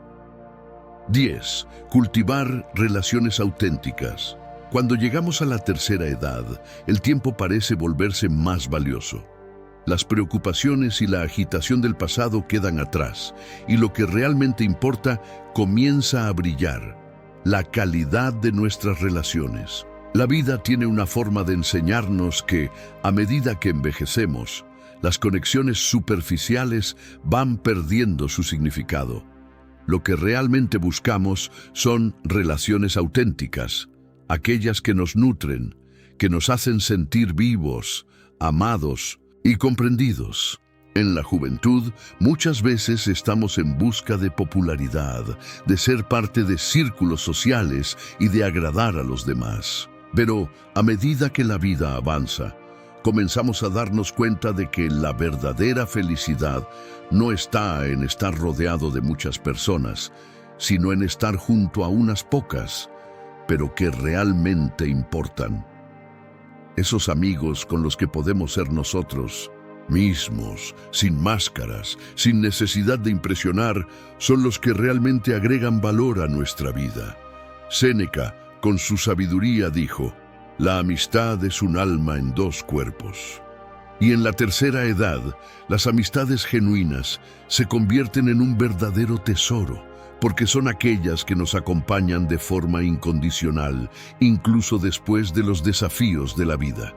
10. Cultivar relaciones auténticas. Cuando llegamos a la tercera edad, el tiempo parece volverse más valioso. Las preocupaciones y la agitación del pasado quedan atrás, y lo que realmente importa comienza a brillar. la calidad de nuestras relaciones. La vida tiene una forma de enseñarnos que, a medida que envejecemos, las conexiones superficiales van perdiendo su significado. Lo que realmente buscamos son relaciones auténticas, aquellas que nos nutren, que nos hacen sentir vivos, amados y comprendidos. En la juventud, muchas veces estamos en busca de popularidad, de ser parte de círculos sociales y de agradar a los demás. Pero a medida que la vida avanza, comenzamos a darnos cuenta de que la verdadera felicidad no está en estar rodeado de muchas personas, sino en estar junto a unas pocas, pero que realmente importan. Esos amigos con los que podemos ser nosotros mismos, sin máscaras, sin necesidad de impresionar, son los que realmente agregan valor a nuestra vida. Séneca, con su sabiduría, dijo: «La amistad es un alma en dos cuerpos». Y en la tercera edad, las amistades genuinas se convierten en un verdadero tesoro, porque son aquellas que nos acompañan de forma incondicional, incluso después de los desafíos de la vida.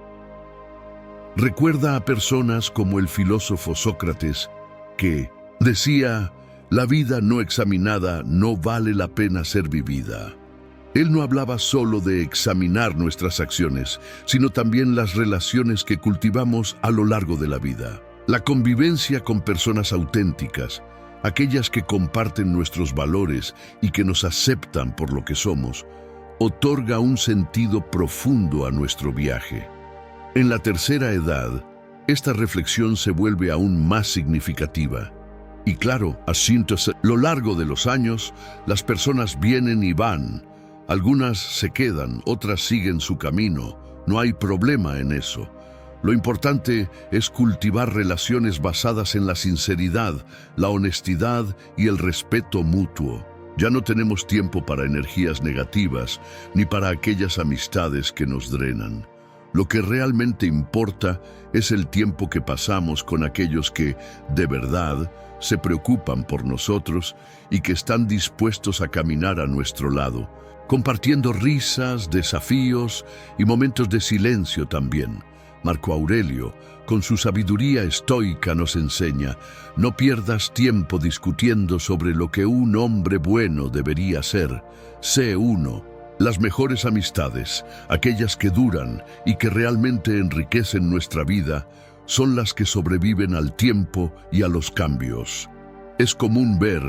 Recuerda a personas como el filósofo Sócrates, que decía: «La vida no examinada no vale la pena ser vivida». Él no hablaba solo de examinar nuestras acciones, sino también las relaciones que cultivamos a lo largo de la vida. La convivencia con personas auténticas, aquellas que comparten nuestros valores y que nos aceptan por lo que somos, otorga un sentido profundo a nuestro viaje. En la tercera edad, esta reflexión se vuelve aún más significativa. Y claro, a lo largo de los años, las personas vienen y van. Algunas se quedan, otras siguen su camino. No hay problema en eso. Lo importante es cultivar relaciones basadas en la sinceridad, la honestidad y el respeto mutuo. Ya no tenemos tiempo para energías negativas, ni para aquellas amistades que nos drenan. Lo que realmente importa es el tiempo que pasamos con aquellos que, de verdad, se preocupan por nosotros y que están dispuestos a caminar a nuestro lado, compartiendo risas, desafíos y momentos de silencio también. Marco Aurelio, con su sabiduría estoica, nos enseña: no pierdas tiempo discutiendo sobre lo que un hombre bueno debería ser. Sé uno. Las mejores amistades, aquellas que duran y que realmente enriquecen nuestra vida, son las que sobreviven al tiempo y a los cambios. Es común ver,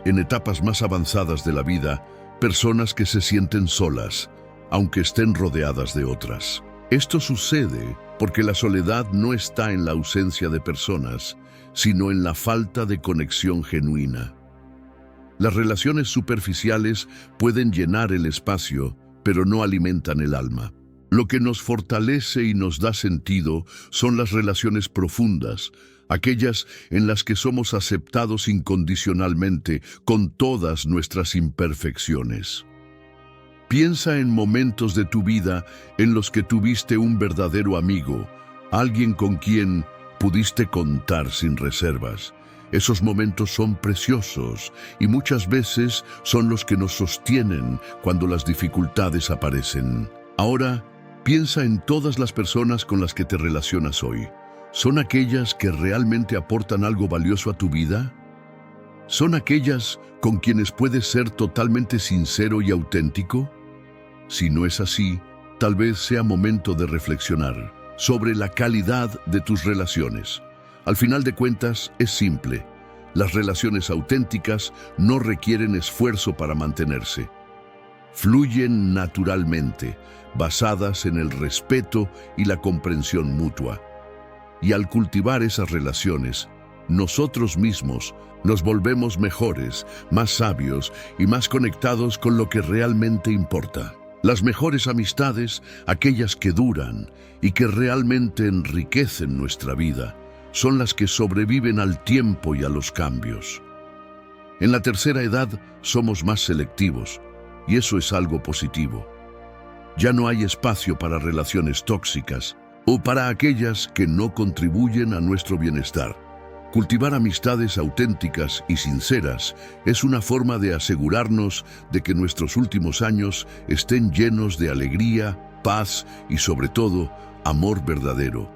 en etapas más avanzadas de la vida, personas que se sienten solas, aunque estén rodeadas de otras. Esto sucede porque la soledad no está en la ausencia de personas, sino en la falta de conexión genuina. Las relaciones superficiales pueden llenar el espacio, pero no alimentan el alma. Lo que nos fortalece y nos da sentido son las relaciones profundas, aquellas en las que somos aceptados incondicionalmente con todas nuestras imperfecciones. Piensa en momentos de tu vida en los que tuviste un verdadero amigo, alguien con quien pudiste contar sin reservas. Esos momentos son preciosos y muchas veces son los que nos sostienen cuando las dificultades aparecen. Ahora, piensa en todas las personas con las que te relacionas hoy. ¿Son aquellas que realmente aportan algo valioso a tu vida? ¿Son aquellas con quienes puedes ser totalmente sincero y auténtico? Si no es así, tal vez sea momento de reflexionar sobre la calidad de tus relaciones. Al final de cuentas, es simple. Las relaciones auténticas no requieren esfuerzo para mantenerse. Fluyen naturalmente, basadas en el respeto y la comprensión mutua. Y al cultivar esas relaciones, nosotros mismos nos volvemos mejores, más sabios y más conectados con lo que realmente importa. Las mejores amistades, aquellas que duran y que realmente enriquecen nuestra vida, son las que sobreviven al tiempo y a los cambios. En la tercera edad somos más selectivos, y eso es algo positivo. Ya no hay espacio para relaciones tóxicas o para aquellas que no contribuyen a nuestro bienestar. Cultivar amistades auténticas y sinceras es una forma de asegurarnos de que nuestros últimos años estén llenos de alegría, paz y sobre todo, amor verdadero.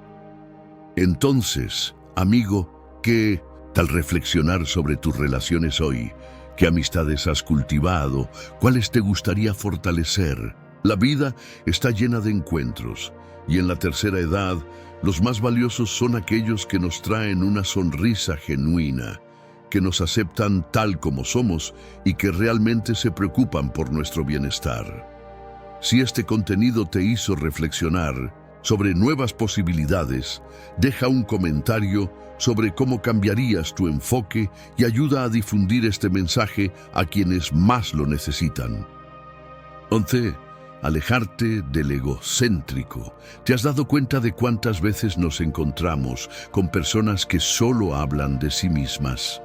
Entonces, amigo, ¿qué tal reflexionar sobre tus relaciones hoy? ¿Qué amistades has cultivado? ¿Cuáles te gustaría fortalecer? La vida está llena de encuentros y en la tercera edad, los más valiosos son aquellos que nos traen una sonrisa genuina, que nos aceptan tal como somos y que realmente se preocupan por nuestro bienestar. Si este contenido te hizo reflexionar sobre nuevas posibilidades, deja un comentario sobre cómo cambiarías tu enfoque y ayuda a difundir este mensaje a quienes más lo necesitan. 11. Alejarte del egocéntrico. ¿Te has dado cuenta de cuántas veces nos encontramos con personas que solo hablan de sí mismas?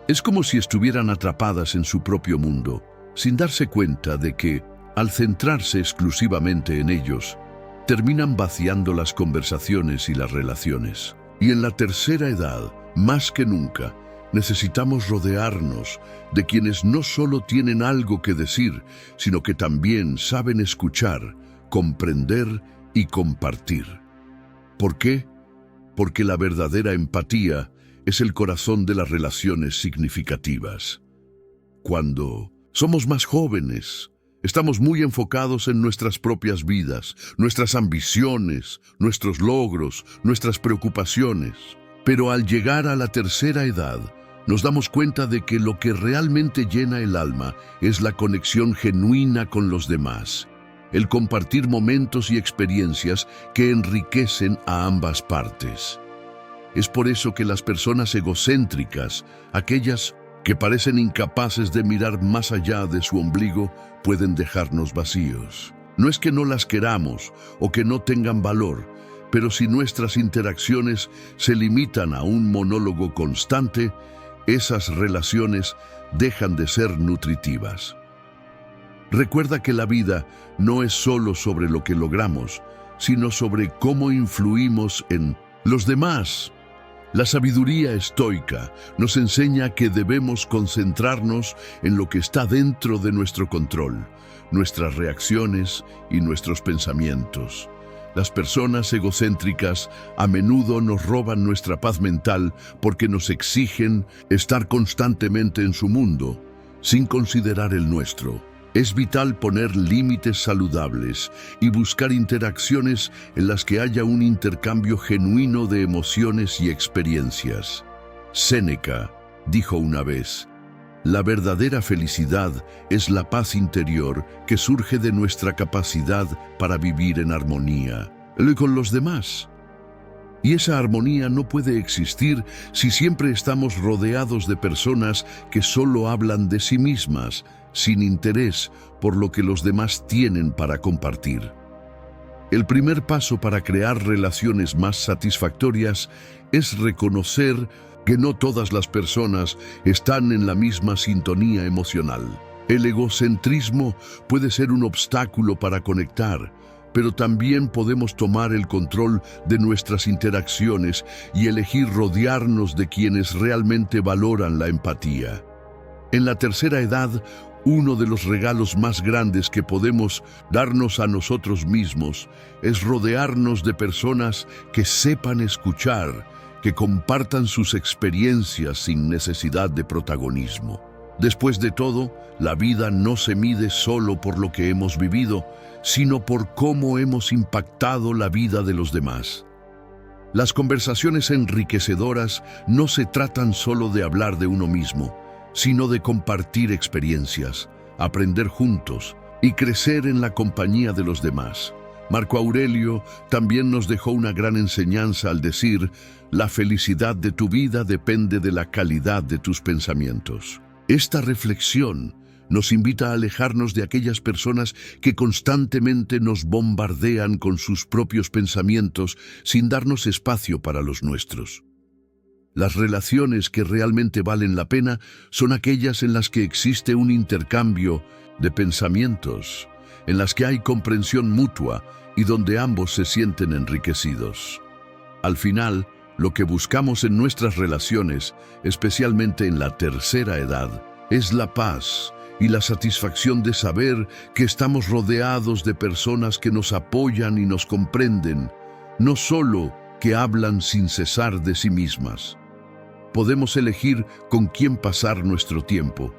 Es como si estuvieran atrapadas en su propio mundo, sin darse cuenta de que, al centrarse exclusivamente en ellos, terminan vaciando las conversaciones y las relaciones. Y en la tercera edad, más que nunca, necesitamos rodearnos de quienes no solo tienen algo que decir, sino que también saben escuchar, comprender y compartir. ¿Por qué? Porque la verdadera empatía es el corazón de las relaciones significativas. Cuando somos más jóvenes, estamos muy enfocados en nuestras propias vidas, nuestras ambiciones, nuestros logros, nuestras preocupaciones. Pero al llegar a la tercera edad, nos damos cuenta de que lo que realmente llena el alma es la conexión genuina con los demás, el compartir momentos y experiencias que enriquecen a ambas partes. Es por eso que las personas egocéntricas, aquellas que parecen incapaces de mirar más allá de su ombligo, pueden dejarnos vacíos. No es que no las queramos o que no tengan valor, pero si nuestras interacciones se limitan a un monólogo constante, esas relaciones dejan de ser nutritivas. Recuerda que la vida no es solo sobre lo que logramos, sino sobre cómo influimos en los demás. La sabiduría estoica nos enseña que debemos concentrarnos en lo que está dentro de nuestro control, nuestras reacciones y nuestros pensamientos. Las personas egocéntricas a menudo nos roban nuestra paz mental porque nos exigen estar constantemente en su mundo, sin considerar el nuestro. Es vital poner límites saludables y buscar interacciones en las que haya un intercambio genuino de emociones y experiencias. Séneca dijo una vez: la verdadera felicidad es la paz interior que surge de nuestra capacidad para vivir en armonía con los demás. Y esa armonía no puede existir si siempre estamos rodeados de personas que solo hablan de sí mismas, sin interés por lo que los demás tienen para compartir. El primer paso para crear relaciones más satisfactorias es reconocer que no todas las personas están en la misma sintonía emocional. El egocentrismo puede ser un obstáculo para conectar, pero también podemos tomar el control de nuestras interacciones y elegir rodearnos de quienes realmente valoran la empatía. En la tercera edad, uno de los regalos más grandes que podemos darnos a nosotros mismos es rodearnos de personas que sepan escuchar, que compartan sus experiencias sin necesidad de protagonismo. Después de todo, la vida no se mide solo por lo que hemos vivido, sino por cómo hemos impactado la vida de los demás. Las conversaciones enriquecedoras no se tratan solo de hablar de uno mismo, sino de compartir experiencias, aprender juntos y crecer en la compañía de los demás. Marco Aurelio también nos dejó una gran enseñanza al decir: la felicidad de tu vida depende de la calidad de tus pensamientos. Esta reflexión nos invita a alejarnos de aquellas personas que constantemente nos bombardean con sus propios pensamientos sin darnos espacio para los nuestros. Las relaciones que realmente valen la pena son aquellas en las que existe un intercambio de pensamientos, en las que hay comprensión mutua y donde ambos se sienten enriquecidos. Al final, Lo que buscamos en nuestras relaciones, especialmente en la tercera edad, es la paz y la satisfacción de saber que estamos rodeados de personas que nos apoyan y nos comprenden, no solo que hablan sin cesar de sí mismas. Podemos elegir con quién pasar nuestro tiempo,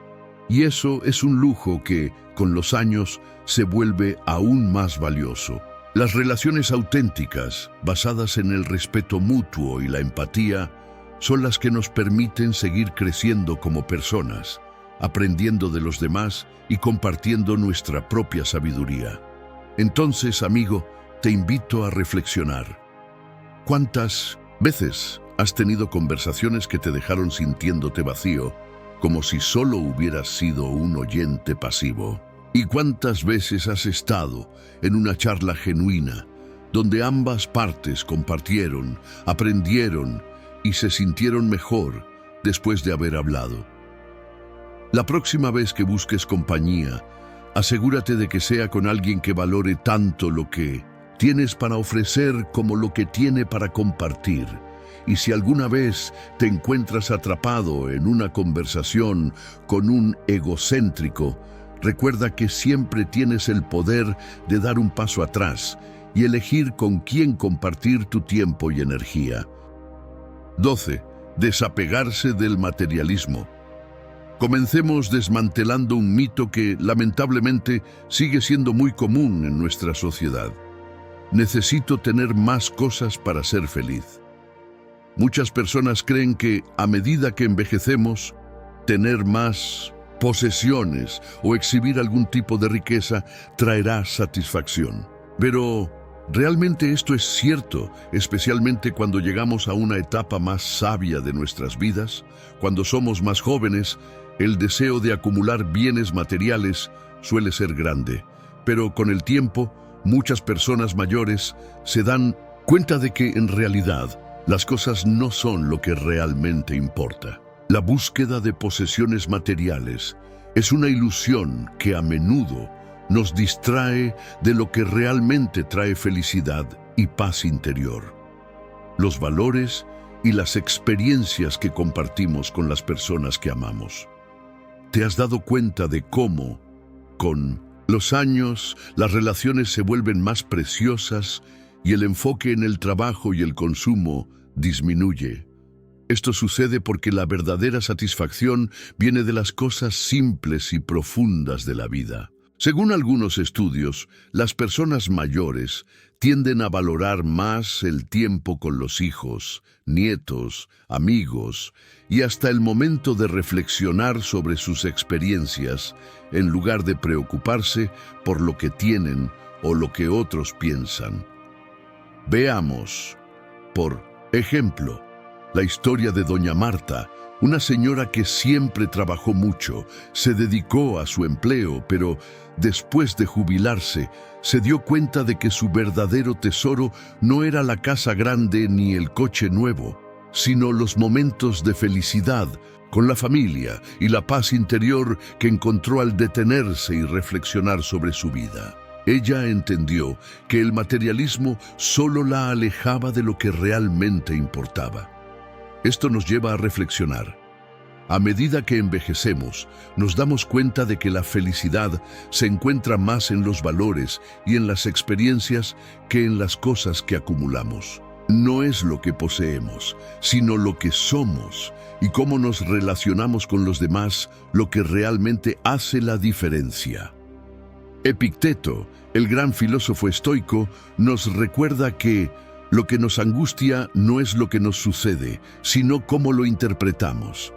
y eso es un lujo que, con los años, se vuelve aún más valioso. Las relaciones auténticas, basadas en el respeto mutuo y la empatía, son las que nos permiten seguir creciendo como personas, aprendiendo de los demás y compartiendo nuestra propia sabiduría. Entonces, amigo, te invito a reflexionar. ¿Cuántas veces has tenido conversaciones que te dejaron sintiéndote vacío, como si solo hubieras sido un oyente pasivo? ¿Y cuántas veces has estado en una charla genuina, donde ambas partes compartieron, aprendieron y se sintieron mejor después de haber hablado? La próxima vez que busques compañía, asegúrate de que sea con alguien que valore tanto lo que tienes para ofrecer como lo que tiene para compartir. Y si alguna vez te encuentras atrapado en una conversación con un egocéntrico, recuerda que siempre tienes el poder de dar un paso atrás y elegir con quién compartir tu tiempo y energía. 12. Desapegarse del materialismo. Comencemos desmantelando un mito que, lamentablemente, sigue siendo muy común en nuestra sociedad. Necesito tener más cosas para ser feliz. Muchas personas creen que, a medida que envejecemos, tener más posesiones o exhibir algún tipo de riqueza traerá satisfacción. Pero, ¿realmente esto es cierto, especialmente cuando llegamos a una etapa más sabia de nuestras vidas? Cuando somos más jóvenes, el deseo de acumular bienes materiales suele ser grande, pero con el tiempo, muchas personas mayores se dan cuenta de que en realidad las cosas no son lo que realmente importa. La búsqueda de posesiones materiales es una ilusión que a menudo nos distrae de lo que realmente trae felicidad y paz interior. Los valores y las experiencias que compartimos con las personas que amamos. ¿Te has dado cuenta de cómo, con los años, las relaciones se vuelven más preciosas y el enfoque en el trabajo y el consumo disminuye? Esto sucede porque la verdadera satisfacción viene de las cosas simples y profundas de la vida. Según algunos estudios, las personas mayores tienden a valorar más el tiempo con los hijos, nietos, amigos y hasta el momento de reflexionar sobre sus experiencias, en lugar de preocuparse por lo que tienen o lo que otros piensan. Veamos, por ejemplo, la historia de Doña Marta, una señora que siempre trabajó mucho, se dedicó a su empleo, pero después de jubilarse, se dio cuenta de que su verdadero tesoro no era la casa grande ni el coche nuevo, sino los momentos de felicidad con la familia y la paz interior que encontró al detenerse y reflexionar sobre su vida. Ella entendió que el materialismo solo la alejaba de lo que realmente importaba. Esto nos lleva a reflexionar. A medida que envejecemos, nos damos cuenta de que la felicidad se encuentra más en los valores y en las experiencias que en las cosas que acumulamos. No es lo que poseemos, sino lo que somos y cómo nos relacionamos con los demás lo que realmente hace la diferencia. Epicteto, el gran filósofo estoico, nos recuerda que lo que nos angustia no es lo que nos sucede, sino cómo lo interpretamos.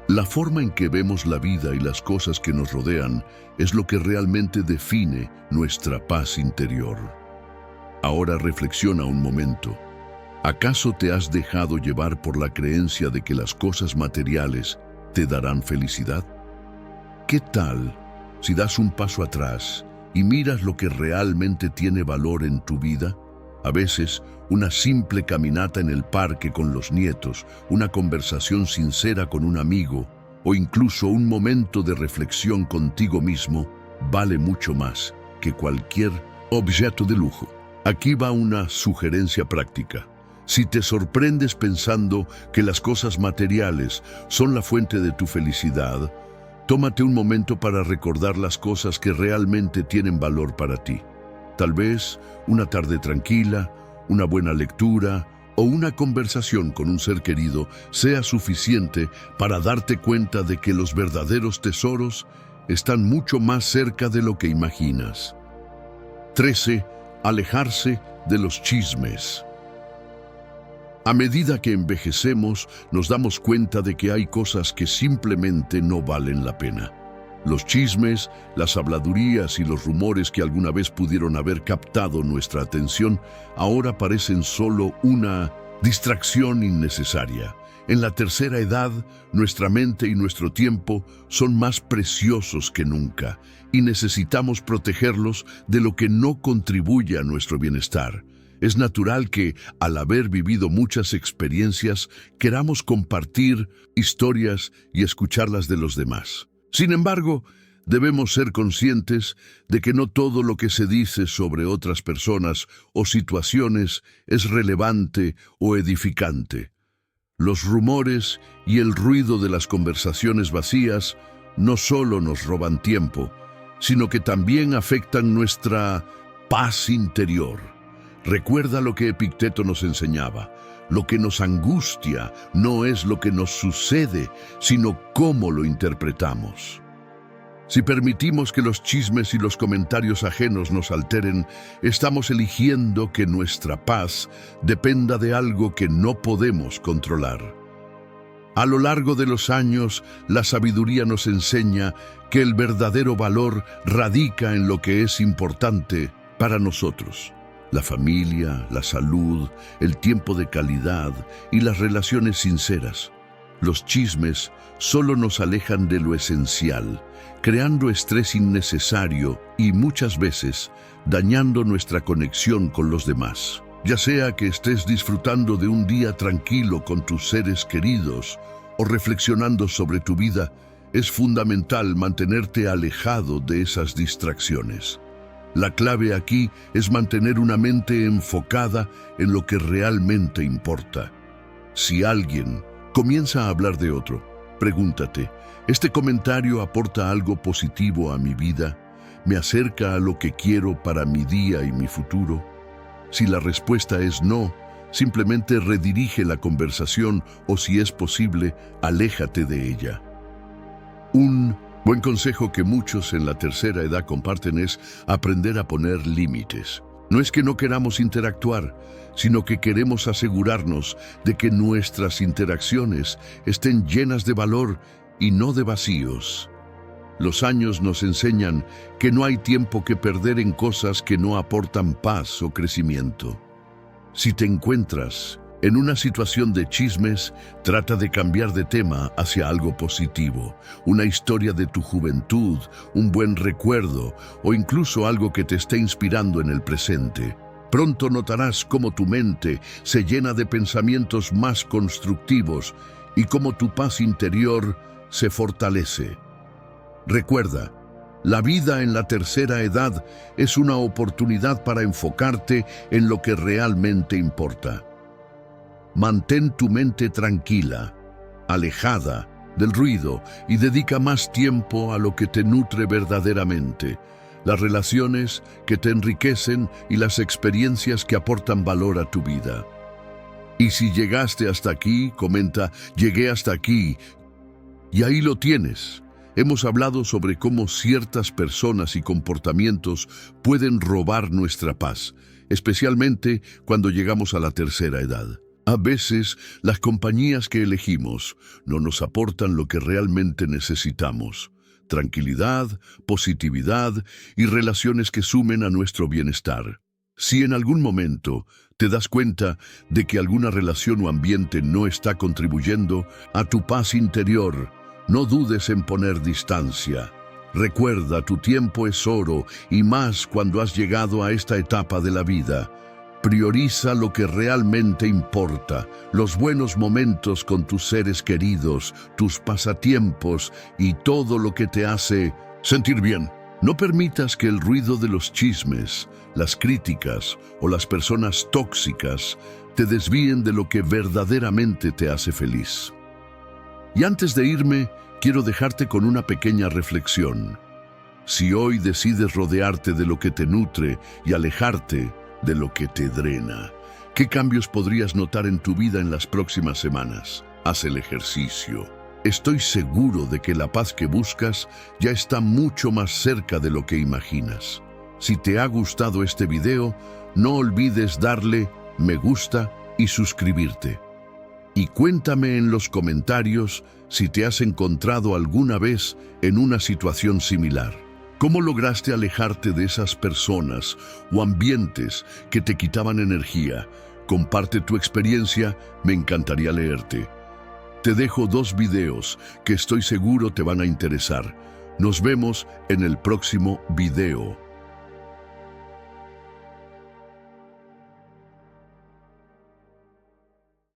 La forma en que vemos la vida y las cosas que nos rodean es lo que realmente define nuestra paz interior. Ahora reflexiona un momento. ¿Acaso te has dejado llevar por la creencia de que las cosas materiales te darán felicidad? ¿Qué tal si das un paso atrás y miras lo que realmente tiene valor en tu vida? A veces, una simple caminata en el parque con los nietos, una conversación sincera con un amigo o incluso un momento de reflexión contigo mismo vale mucho más que cualquier objeto de lujo. Aquí va una sugerencia práctica. Si te sorprendes pensando que las cosas materiales son la fuente de tu felicidad, tómate un momento para recordar las cosas que realmente tienen valor para ti. Tal vez una tarde tranquila, una buena lectura o una conversación con un ser querido sea suficiente para darte cuenta de que los verdaderos tesoros están mucho más cerca de lo que imaginas. 13. Alejarse de los chismes. A medida que envejecemos, nos damos cuenta de que hay cosas que simplemente no valen la pena. Los chismes, las habladurías y los rumores que alguna vez pudieron haber captado nuestra atención, ahora parecen solo una distracción innecesaria. En la tercera edad, nuestra mente y nuestro tiempo son más preciosos que nunca y necesitamos protegerlos de lo que no contribuye a nuestro bienestar. Es natural que, al haber vivido muchas experiencias, queramos compartir historias y escucharlas de los demás. Sin embargo, debemos ser conscientes de que no todo lo que se dice sobre otras personas o situaciones es relevante o edificante. Los rumores y el ruido de las conversaciones vacías no solo nos roban tiempo, sino que también afectan nuestra paz interior. Recuerda lo que Epicteto nos enseñaba. Lo que nos angustia no es lo que nos sucede, sino cómo lo interpretamos. Si permitimos que los chismes y los comentarios ajenos nos alteren, estamos eligiendo que nuestra paz dependa de algo que no podemos controlar. A lo largo de los años, la sabiduría nos enseña que el verdadero valor radica en lo que es importante para nosotros. La familia, la salud, el tiempo de calidad y las relaciones sinceras. Los chismes solo nos alejan de lo esencial, creando estrés innecesario y muchas veces dañando nuestra conexión con los demás. Ya sea que estés disfrutando de un día tranquilo con tus seres queridos o reflexionando sobre tu vida, es fundamental mantenerte alejado de esas distracciones. La clave aquí es mantener una mente enfocada en lo que realmente importa. Si alguien comienza a hablar de otro, pregúntate, ¿este comentario aporta algo positivo a mi vida? ¿Me acerca a lo que quiero para mi día y mi futuro? Si la respuesta es no, simplemente redirige la conversación o, si es posible, aléjate de ella. Un buen consejo que muchos en la tercera edad comparten es aprender a poner límites. No es que no queramos interactuar, sino que queremos asegurarnos de que nuestras interacciones estén llenas de valor y no de vacíos. Los años nos enseñan que no hay tiempo que perder en cosas que no aportan paz o crecimiento. Si te encuentras en una situación de chismes, trata de cambiar de tema hacia algo positivo, una historia de tu juventud, un buen recuerdo o incluso algo que te esté inspirando en el presente. Pronto notarás cómo tu mente se llena de pensamientos más constructivos y cómo tu paz interior se fortalece. Recuerda, la vida en la tercera edad es una oportunidad para enfocarte en lo que realmente importa. Mantén tu mente tranquila, alejada del ruido y dedica más tiempo a lo que te nutre verdaderamente, las relaciones que te enriquecen y las experiencias que aportan valor a tu vida. Y si llegaste hasta aquí, comenta, llegué hasta aquí, y ahí lo tienes. Hemos hablado sobre cómo ciertas personas y comportamientos pueden robar nuestra paz, especialmente cuando llegamos a la tercera edad. A veces, las compañías que elegimos no nos aportan lo que realmente necesitamos: tranquilidad, positividad y relaciones que sumen a nuestro bienestar. Si en algún momento te das cuenta de que alguna relación o ambiente no está contribuyendo a tu paz interior, no dudes en poner distancia. Recuerda, tu tiempo es oro, y más cuando has llegado a esta etapa de la vida. Prioriza lo que realmente importa, los buenos momentos con tus seres queridos, tus pasatiempos y todo lo que te hace sentir bien. No permitas que el ruido de los chismes, las críticas o las personas tóxicas te desvíen de lo que verdaderamente te hace feliz. Y antes de irme, quiero dejarte con una pequeña reflexión. Si hoy decides rodearte de lo que te nutre y alejarte de lo que te drena, ¿qué cambios podrías notar en tu vida en las próximas semanas? Haz el ejercicio. Estoy seguro de que la paz que buscas ya está mucho más cerca de lo que imaginas. Si te ha gustado este video, no olvides darle me gusta y suscribirte. Y cuéntame en los comentarios si te has encontrado alguna vez en una situación similar. ¿Cómo lograste alejarte de esas personas o ambientes que te quitaban energía? Comparte tu experiencia, me encantaría leerte. Te dejo 2 videos que estoy seguro te van a interesar. Nos vemos en el próximo video.